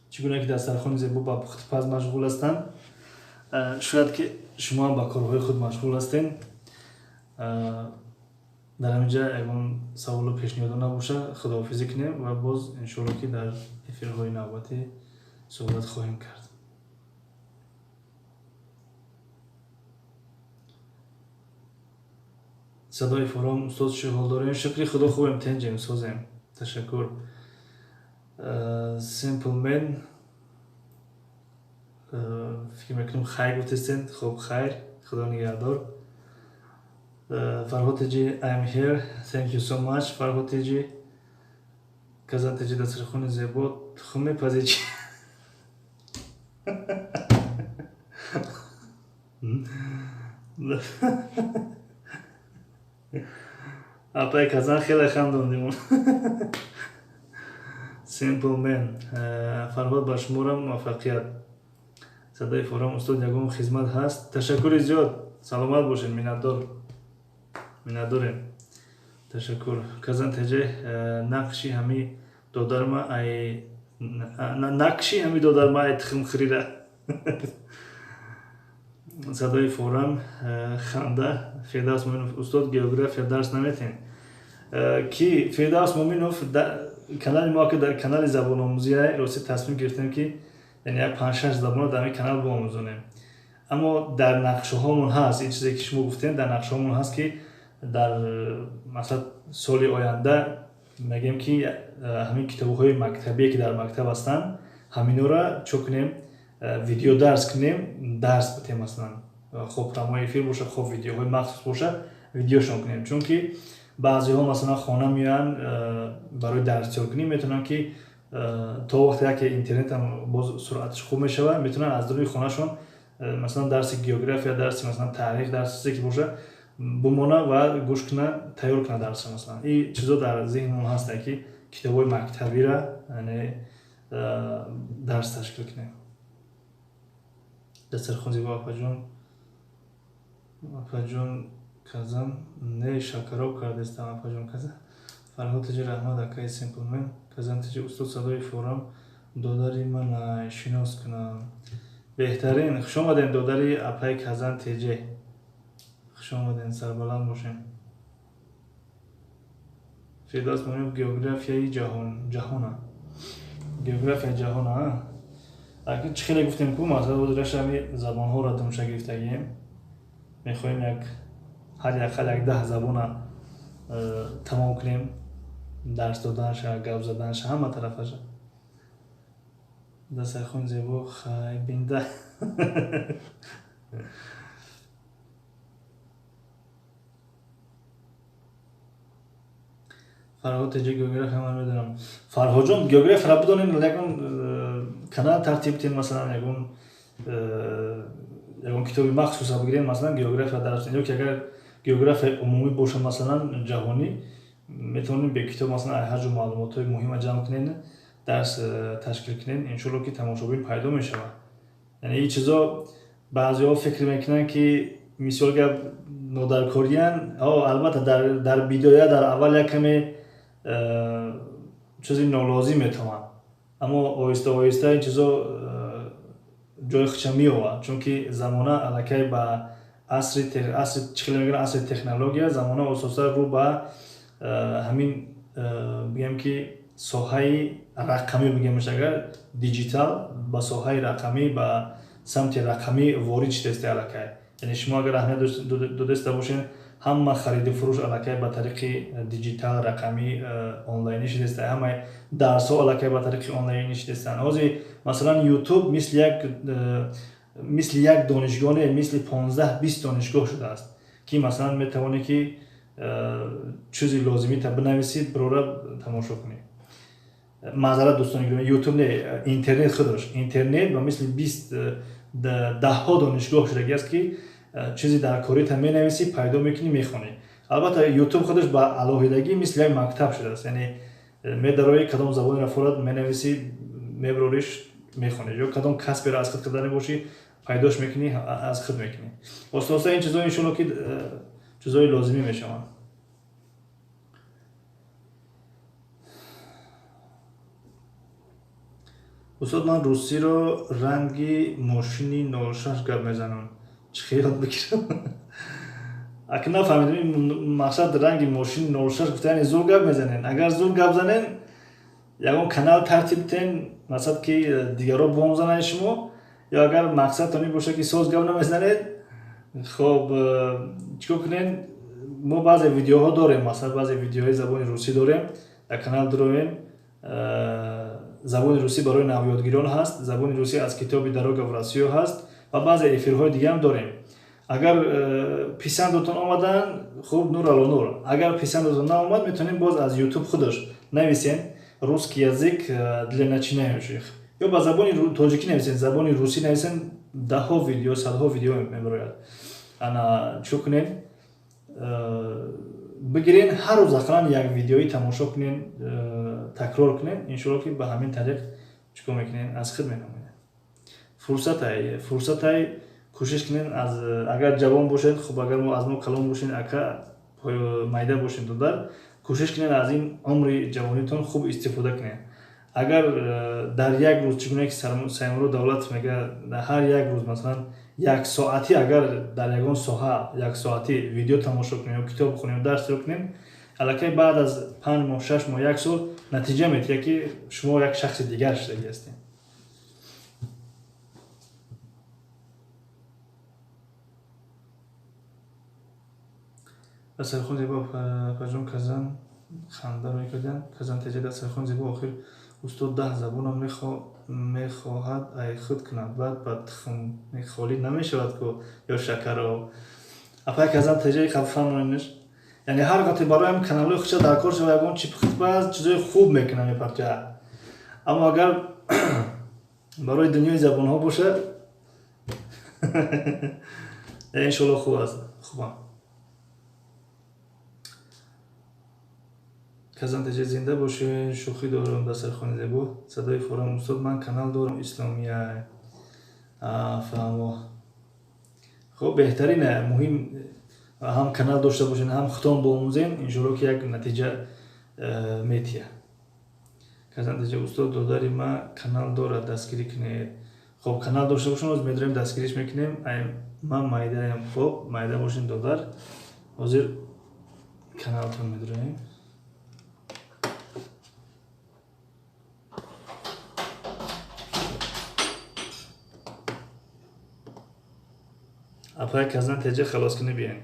چگونه که دسترخوان زیبا با پخت پز مشغول هستن شاید که شما هم با کارهای خود مشغول هستین. در همینجا اگرم سوال و پیشنهاد نباشه خداحافظی کنیم و باز انشالله که در افیرهای نوبتی صحبت خواهیم کرد. صدای فورم استاد چه حال دارین؟ شکری خدا خوبیم تنجیم سازیم. تشکر. سیمپلمن فکر میکنم خیر گفتین. خب خیر خدا نگهدار. فرهاد تجی I am here. Thank you so much فرهاد تجی. کازان تجی دسترخوان زیبا خو میپزی چی؟ اپای کازان خیلی خندوندیم. سیمپلمن فرهاد با شمارم موفقیت. صدای فورم استاد یگم خدمت هست. تشکر زیاد. سلامت باشین. مینداریم. تشکر. کازان تجی نقشی همی دودرما ای نقشی همی دودرما ای تخم خریده. صدای فورم خنده. فردوس مومنوف استاد گئوگرافیا درس نمیتین کی فردوس مومنوف کانال ما که در کانال زبان آموزی راستی تصمیم گرفتیم که یعنی 5-6 زبان در این کانال بیاموزونیم. اما در نقشه هامون هست این چیزی که شما گفتین در نقشه هامون هست که در مثلا سال آینده میگیم که همین کتاب‌های مکتبی که در مکتب هستن همین را چو کنیم ویدیو درس کنیم درس بتیم مثلا خب رمای فیلم باشه خب ویدیوهای مخصوص باشه ویدیوشون کنیم. چون که بعضی ها مثلا خانه میان برای درس یاد کنیم میتونن که تا وقتی که اینترنت هم باز سرعتش خوب میشه میتونن از روی خانهشون مثلا درس گئوگرافیا درس مثلا تاریخ درسی که باشه бумона ва гӯш куна тайёр куна дарсро. Масалан ин чизо дар зеҳнмон ҳаста ки китобҳои мактабиро дарс ташкил кунем. дастархон зебо апаҷон казан не шакароб кардестам апаҷон казан Фарҳод Таҷи Раҳмат акаи Simple-Man казан Таҷи устод садои форам додари ман шинос кунам. Беҳтарин хуш омадем додари апаи казан Теҷе. Хуш омадем, сарбаланд бошем. Фирдавс Моинов географияи ҷаҳона. Географияи ҷаҳона аки чӣ хеле гуфтем ку масъала рашами забонҳоро тамошо гирифтагием. Мехоҳем ҳар якал 10 забона тамом кунем. Дарс доданша, гап заданша, ҳама тарафаша. Дастархони зебо хайбинда. Фарҳод Теҷи география ман медонам. Фарҳоҷон географияро бидонем, ягон канал тартиб дем, масалан ягон китоби махсуса бигирем, масалан география дарс дем, ёки агар географияи умумӣ боша, масалан ҷаҳонӣ, метавонем бе китоб масалан ҳаҷу маълумотҳои муҳима ҷамъ кунем, дарс ташкил кунем. Иншоалло ки тамошобин пайдо мешавад. Яъне ин чизо баъзеҳо фикр мекунанд ки мисол гап нодаркориян, албатта дар бидоя дар аввал якаме чизи нолозим метавонад, аммо оҳиста оҳиста ин чизо ҷои худша меёвад, чунки замона аллакай ба асри чӣ хеле мегӯянд асри технология, замона ососа рӯ ба ҳамин бигем ки соҳаи рақамӣ бигемш, агар диҷитал ба соҳаи рақамӣ, ба самти рақамӣ ворид шудест аллакай. Яъне шумо агар аҳамият додаста бошед, ҳама хариду фурӯш аллакай ба тариқи диҷитал рақамӣ онлайнӣ шудеста, ҳамаи дарсҳо аллакай ба тариқи онлайнӣ шудестанд. ҳозир масалан ютуб мисли як донишгоҳ не, мисли 15-20 донишгоҳ шудааст, ки масалан метавонед ки чизи лозимита бинависед, birora тамошо кунед. Маъзарат дӯстони гиромӣ, ютуб не, интернет худаш, интернет ба мисли 10ҳо донишгоҳ шудагиаст, ки чизи дар корита менависӣ, пайдо мекунӣ, мехонӣ. Албатта ютуб худаш ба алоҳидагӣ мисли як мактаб шудааст, яъне медарои кадом забони рафорат менависӣ, мебарориш, мехонӣ, ё кадом касберо аз худ кардани бошӣ, пайдош мекунӣ, аз худ мекунӣ. Оста ин чизо иншоалло ки чизои лозимӣ мешаванд. устод ман русиро ранги мошини 06 гап мезанам. Чӣ ёд бигирам? Аки нафаҳмидам ин мақсад ранги мошини 06 гуфта, яъне зур гап мезанен. Агар зур гап занен, ягон канал тартиб ден, мақсад ки дигаро бомзананд шумо, ё агар мақсадтон ин боша ки соз гап намезанед, хоб чикор кунед? Мо баъзе видеоҳо дорем, масалан баъзе видеоҳои забони русӣ дорем, дар канал дуроем. Забони русӣ барои навёдгирон ҳаст, забони русӣ аз китоби Дорога в Россию ҳаст ва баъзе эфирҳои дигаам дорем. Агар писандотон омадан, хуб, нур ало нур. Агар писандотон наомад, метавонем боз аз ютуб худаш нависен русский язык для начинающих, ё ба забони тоҷикӣ нависен, забони русӣ нависен, даҳҳо видео, садҳо видео мебарояд. Ана чӯ кунем? Бигирен ҳар рӯз ақаллан як видеои тамошо кунен, такрор кунен, иншоалло ки ба ҳамин тариқ чикор мекунен, аз худ менамояд. Фурсатай кӯшиш кунен, агар ҷавон бошед, хуб, агар аз мо калон бошед, ака майда бошед, додар, кӯшиш кунен аз ин умри ҷавонитон хуб истифода кунен. Агар дар як рӯз, чӣ гуна ки Саймурод Давлатов мегӯяд, ҳар як рӯз масалан 1 соатӣ, агар дар ягон соҳа 1 соатӣ видео тамошо кунем ё китоб бихонем ё дарс кунем, аллакай баъд аз 5 моҳ, 6 моҳ, 1 сол натиҷа метиҳад ки шумо як шахси дигар шудагӣ ҳастед. дастархон зебо апаҷон казан хандаро кардем. Казан Теҷа дастархон зебо охир устод 10 забонам мехоҳад ай худ кунад, баъд ба тухми холӣ намешавад ку ё шакаро. Апай Казан Теҷаи қаффамонеш, яъне ҳар вақте бароям каналҳои худша дар кор шава, ягон чипхитпа чизои хуб мекунам мепартояд. Аммо агар барои дунёи забонҳо боша, иншоалло хуб аст. Хубам. казантаҷа зинда бошед. Шӯхӣ дорам дастархони зебо. Садои форам устод. Ман канал дорам исломия. Фаҳмо. хоб беҳтарина муҳим ҳам канал дошта бошед, ҳам хутон боомӯзен. Иншоалло ки як натиҷа метия. Казантаҷа устод додари ма канал дорад, дастгирӣ кунед. хоб канал дошта бошем, ҳозир медорем дастгириш мекунем. Ман майдаям. хоб майда бошин додар. ҳозир каналтон медорем. апай казантаҷа халос кунӣ биён.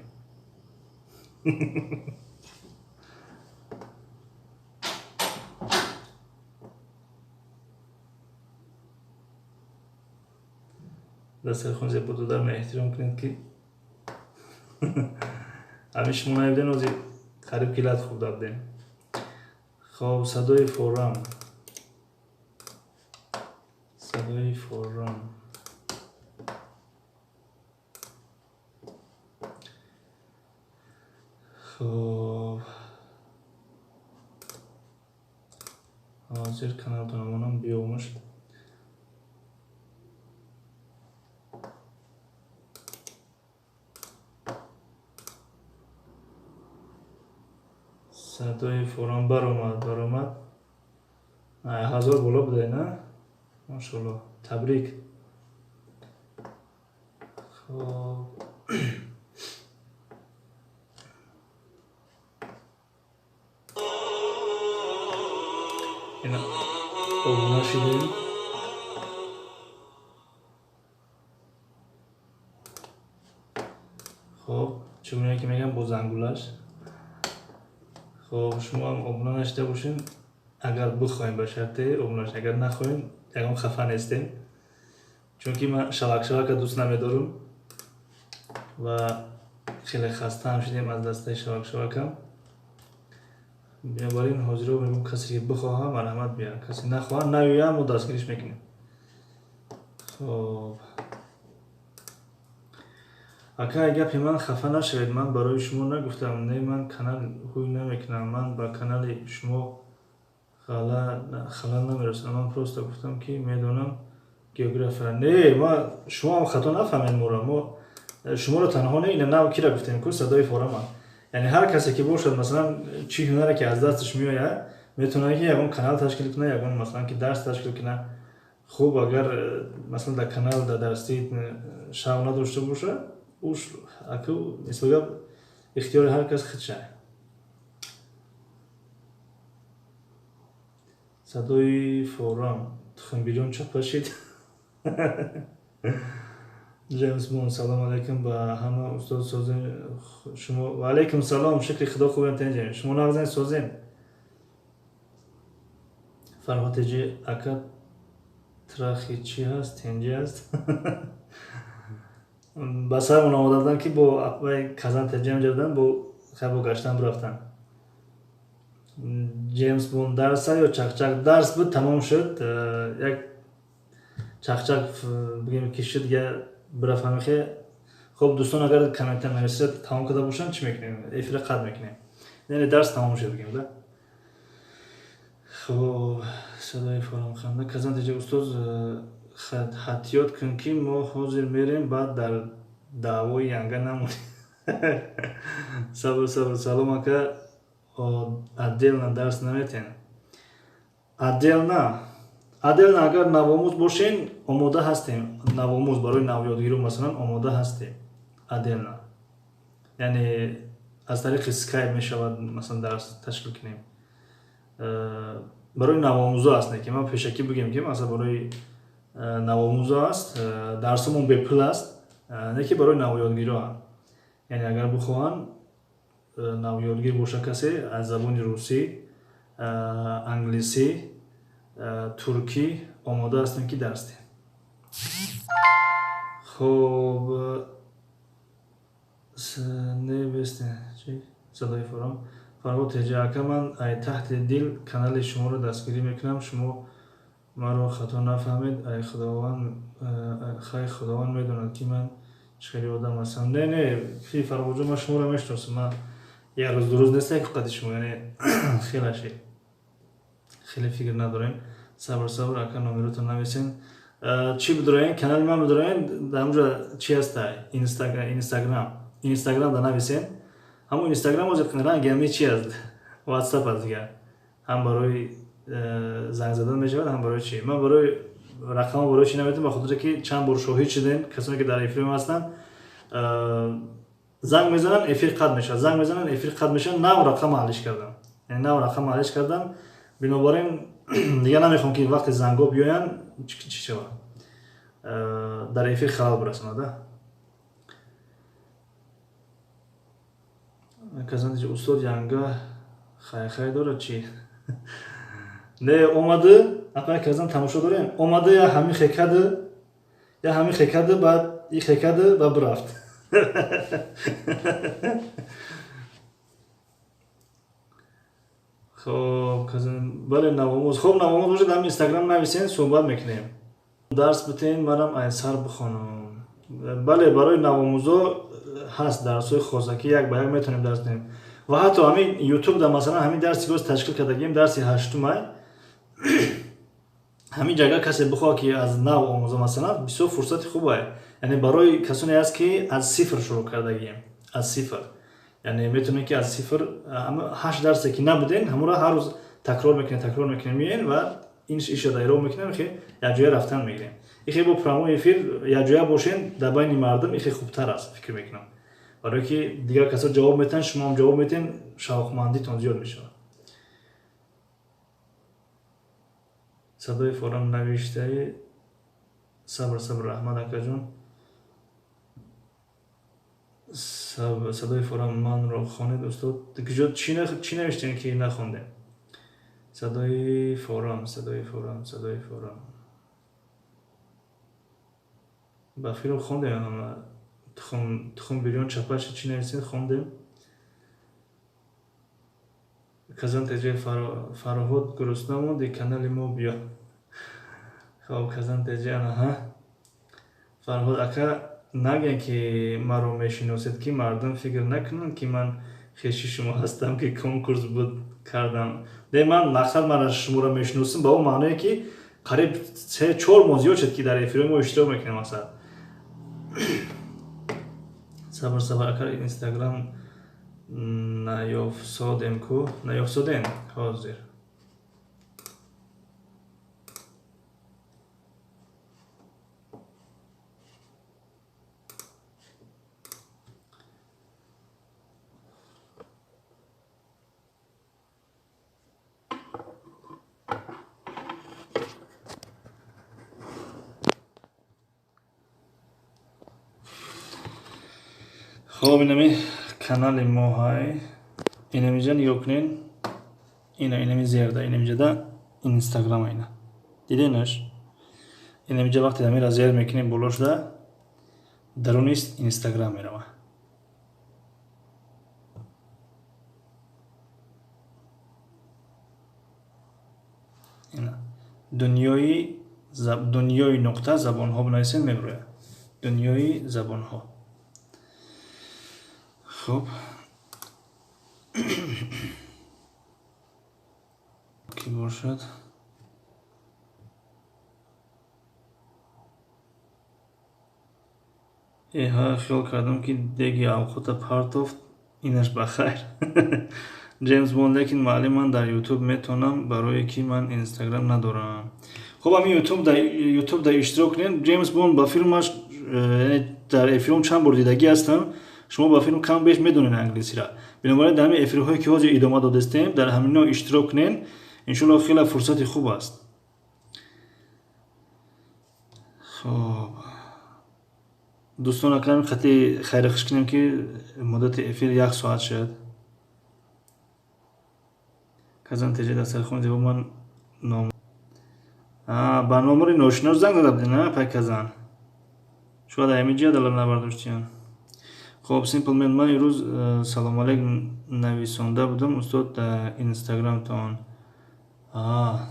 дастархон зебо додар ма эҳтиром кунед ки ҳамин шумо наибден ҳозир қариб гилат хуб дадем. хоб садои форам. садои форам. хоб ҳозир каналтонамонам биомӯш. садои форам баромад. 1000 боло будай на? Машоалло. Табрик. хоб ина обуна шидем. хоб чигуне ки мегам бо зангулаш. хоб шумо ҳам обуна нашида бошед. агар бихоҳем ба шарти обунаш, агар нахоҳем ягон хафа нестем. чунки ман шавакшавака дӯст намедорам ва хеле хастаам шидем аз дастаи шавакшавакам. бинобар ин ҳозиро мегӯм касе ки бихоҳа марҳамат биёяд, касе нахоҳа наёяд, мо дастгириш мекунем. хоб акай гапи ман хафа нашавед, ман барои шумо нагуфтам, не ман канал ҳуй намекунам, ман ба канали шумо халал намерасонам. Ман просто гуфтам ки медонам география. Не, шумо ҳам хато нафаҳмед моро. мо шуморо танҳо не ина нав кира гуфтем ку садои форама. яъне ҳар касе ки бошад масалан чӣ ҳунаре ки аз дасташ меояд, метавонад ки ягон канал ташкил кунад, ягон масалан ки дарс ташкил кунад. хуб агар масалан дар канал дар дарсӣ шавқ надошта бошад, уш аку мисли гап ихтиёри ҳар кас худша. садои форам. тухмбирён чапашид. Джеймс Бонд. салом алейкум ба ҳама устод созен шумо. ва алейкум салом. шукри худо хубем тенҷем. шумо нағзен созен. фарҳотиҷи ака трахи чӣ ҳаст? тенҷи аст. ба сармон омодадан ки бо апай казантаҷам ҷавдан бо хабо гаштан рафтан. Джеймс Бонд дарса ё чақчақ дарс буд, тамом шуд. Як чақчақ бигем ки шуд я бирафҳамихе. хоб дӯстон агар комментар нависад тамом карда бошанд чӣ мекунем? Эфира қатъ мекунем. яъне дарс тамом шуд бигем да. хоб садои форам ханда. казантаҷа устод ҳатиёт кун ки мо ҳозир мерем баъд дар даъвои янга намонем. сабр. салом ака. отдельно дарс наметен. отдельно агар навомӯз бошен омода ҳастем. навомӯз барои навёдгирӣ масалан омода ҳастем. отдельно яъне аз тариқи скайп мешавад масалан дарс ташкил кунем. барои навомӯзо аст, не ки ман пешакӣ бигем ки масалан барои навомӯзо аст. дарсумон бепул аст, не ки барои навёдгиро. яъне агар бихоҳанд навёдгир боша касе аз забони русӣ, англисӣ, туркӣ омода ҳастем ки дарс диҳем. хоб садои форам. фарҳотиҷа ака ман ай таҳти дил канали шуморо дастгирӣ мекунам. шумо маро хато нафаҳмед. хай худованд медонад ки ман чӣ хеле одам ҳастам. Не фарҳоҷо, ман шуморо мешиносам. ман یک روز دو روز نیست که قدی شما یعنی خیلی شی خیلی فکر ندارین صبر اکا نامرتون نویسین چی بدارین کانال من بدارین در اونجا چی هست اینستاگرام دا نویسین همون اینستاگرام از رنگ همی چی هست واتساپ هست دیگه هم برای زنگ زدن میشود هم برای چی من برای رقم برای چی نمیتونم بخاطر که چند بار شاهد شدین کسانی که در افریم هستن زنگ میزنن افیر قد میشه زنگ میزنن افیر قد میشه نو رقم حلش کردم یعنی نو رقم حلش کردم بنابراین دیگه نمیخوام که وقتی زنگا بیاین چی شود در افیر خلال برسونه کسان دیگه استاد ینگا خیلی داره چی نه اومده اپا کسان تماشا دارین اومده یا همین خکده بعد این خکده و برفت خب کسان بله نواموز خب نواموز باشه در اینستاگرام نویسین صحبت میکنیم درس بتین منم ایسر بخونم بله برای نواموزا هست درس‌های خصوصی یک به یک میتونیم درس بدیم و حتی همین یوتیوب در مثلا همین درسی باز تشکیل کردیم درسی 8 مای همین جگه کسی بخواد که از نو آموزه مثلا بسیار فرصت خوبه یعنی برای کسانی است که از صفر شروع کردگیم از صفر یعنی میتونید که از صفر 8 درسی که نبودین همون را هر روز تکرار میکنین میین و این ایش دایره میکنین که یک جای رفتن میگیرین این با پرومو افیر یک جای باشین در بین مردم این خوبتر است فکر میکنم برای که دیگر کسا جواب میتن شما هم جواب میتین شوقمندیتون زیاد میشه صدای فورم نوشته صبر احمد اکا جون صدای فورم من رو خوانید استاد دیگه چی نوشتین که نخونده صدای فورم با فیلم خونده تخم بیریون چپاش چی نویسید خوندیم کازان تجه فرهاد گرسنمون دی کانال ما بیا خب کازان تجه ها فرهاد اکا نگن که ما رو میشناسید که مردم فکر نکنن که من خیشی شما هستم که کنکورس بود کردم ده من مقصد من شما رو میشناسم با اون معنی که قریب 3-4 ماه زیاد شد که در افریم ما اشتراک میکنیم مثلا صبر اکر اینستاگرام نیافسادیم حاضر خب اینمی کانال ما های اینمی جا نگاه کنین اینمی زیرده اینمی جا دا اینستاگرام اینا دیدینش اینمی جا وقتی دمی را زیر میکنیم بلوش دا درونیست اینستاگرام میروه اینا دنیای نقطه زبان ها بنایسین میبروه دنیای زبان ها خب کی باشد ها خیال کردم که دیگه اوقات پارتوفت اینش بخیر جیمز بوند لیکن معلوم من در یوتیوب میتونم برای که من اینستاگرام ندارم خب همین یوتیوب در اشتراک کنین جیمز بوند با فیلمش در فیلم چند بار دیدگی هستم شما با فیلم کم بیش میدونین انگلیسی را بنابراین در همین افری هایی که حاضر ادامه داده استیم در همین اشتراک کنین انشالله خیلی فرصت خوب است خب دوستان اکرام خطی خیر خوش کنیم که مدت افیر 1 ساعت شد کازان تجه در سرخون دیگه من برنامه رو ناشناس زنگ داده بودین نه پای کازان شما در همین جا دلم نبرداشتین خب سیمپل من این روز سلام علیکم نویسنده بودم استاد در اینستاگرام تان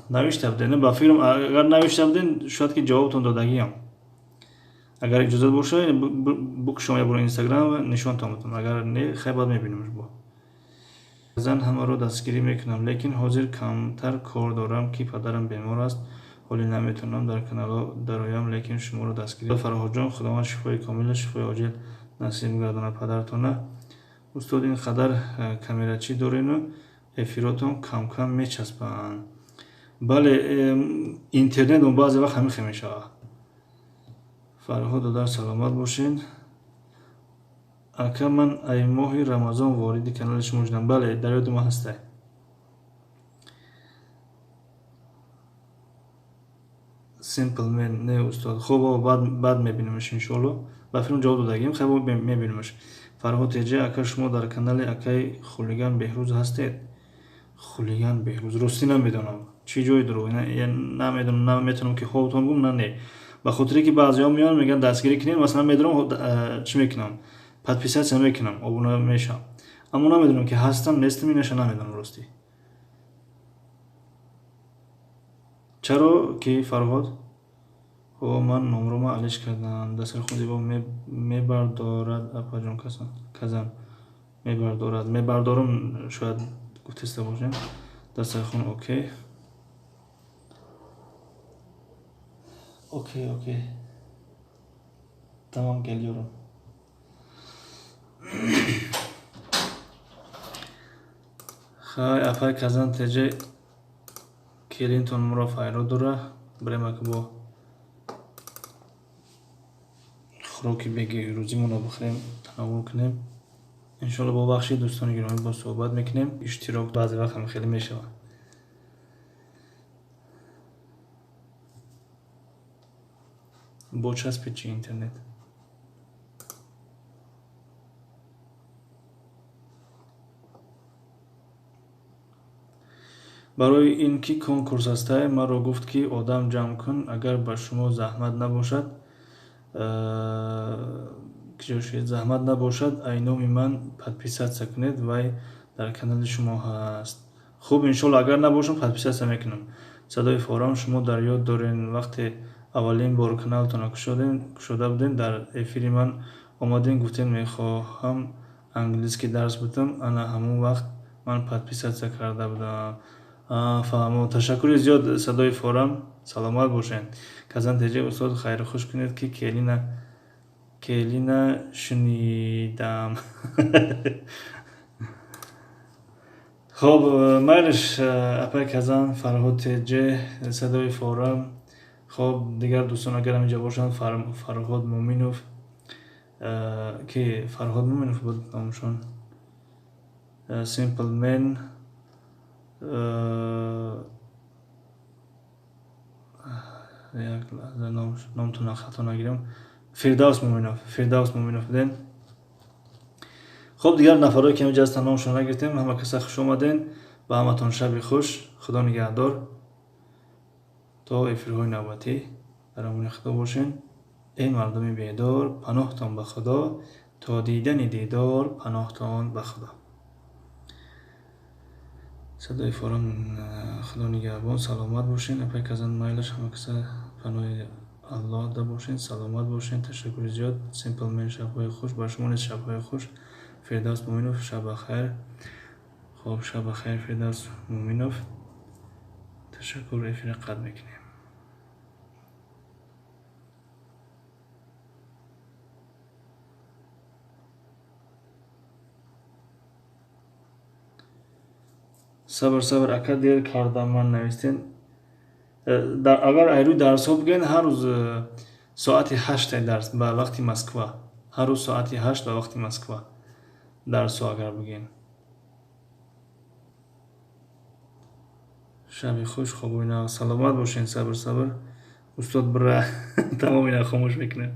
نوشته بودین با فیلم اگر نوشته بودین شاید که جوابتون دادگیم اگر اجازه باشه بکشم یا برو اینستاگرام نشان تان بودم اگر نه خیلی بعد میبینیمش با зан ҳамаро дастгирӣ мекунам, лекин ҳозир камтар кор дорам, ки падарам бемор аст. ҳоле наметавонам дар канало дароям, лекин шуморо дастгирӣ. Фарҳодҷон, худованд шифои комила, шифои оҷил насиб гардонад падаратона. устод ин қадар камерачӣ дорену эфиротон камкам мечаспанд. бале, интернет баъзе вақт ҳамихе мешавад. Фарҳод додар, саломат бошед. ака, ман ай моҳи рамазон вориди канали шумо шудам. бале, дар ёди ман ҳастай. Simple Man, не устод. хуб, баъд мебинемш иншоалло. ба филм ҷавоб додагим, хай мебинемш. Фарҳод Теҷа, ака, шумо дар канали акаи Хулиган Беҳрӯз ҳастед? Хулиган Беҳрӯз, ростӣ намедонам чӣ ҷои дурӯғ, намедонам, наметавонам ки ҳолатон гум, не. ба хотире ки баъзеҳо меоянд мегӯянд дастгирӣ кунед, масалан медонам чӣ мекунам, подписатсия мекунам, обуна мешавам, аммо намедонам ки ҳастам, нестам, инаша намедонам ростӣ. чаро ки Фарҳод? ман номрома алиш кардам. Дастархон зебо мебардорад апаҷон казан мебардорад. Мебардорам шояд гуфтаста бошем. Дастархон окей. Окей. Тамом гелиёрам. хай апай казан Теҷа келинтон моро файро дора. Биремак бо хуроки беги рӯзимонро бихӯрем, тановвул кунем. иншоалло бо бахши дӯстони гиромӣ бо суҳбат мекунем. иштирок баъзе вақт ҳам хеле мешавад. бо часпи чи интернет. барои ин ки конкурс ҳастай, маро гуфт ки одам ҷамъ кун, агар ба шумо заҳмат набошад, айноми ман подписатсия кунед, вай дар канали шумо ҳаст. хуб, иншоалло агар набошам подписатсия мекунам. Садои Форам, шумо дар ёд доред вақте аввалин бор каналтонро кушода будем, дар эфири ман омадем, гуфтем мехоҳам англиски дарс будам, ана ҳамон вақт ман подписатсия карда будам. фаҳмон. Ташаккури зиёд Садои Форам, саломат бошед. Казан Теҷа, устод хайру хуш кунед ки келина шунидам. хоб, майлаш апай Казан, Фарҳод Теҷа, Садои Форам. хоб, дигар дӯстон агар ҳаминҷа бошанд, Фарҳод Муъминов, ки Фарҳод Муъминов буд номашон, Simple Man, як лаҳза номтона хато нагирам, Фирдавс Муъминов буден. хуб, дигар нафарҳое ки ҳаминҷа ҳастанд номашон нагирифтем. ҳама каса хуш омаден. ба ҳаматон шаби хуш. худо нигаҳдор. то эфирҳои навбатӣ дар амони худо бошен. эй мардуми бедор, паноҳтон ба худо, то дидани дидор, паноҳтон ба худо. Садои Форам, худо нигаҳбон, саломат бошен. апай Казан, майлаш, ҳама каса паноҳи аллоҳ да бошен, саломат бошен. Ташаккури зиёд. Simple Man, шабҳои хуш. ба шумо низ шабҳои хуш. Фирдавс Муъминов, шабахайр. хоб, шабахайр Фирдавс Муъминов. ташаккур, эфира қатъ мекунем. сабр ака, дер кардам ман навистен. агар айрӯи дарсҳо бигӯен, ҳар рӯз соати 8 дарс ба вақти Москва. ҳар рӯз соати 8 ба вақти Москва дарсҳо агар бигӯен. шаби хуш, хобои нав. Саломат бошен. Сабр. устод бира тамом ина хомӯш мекунем.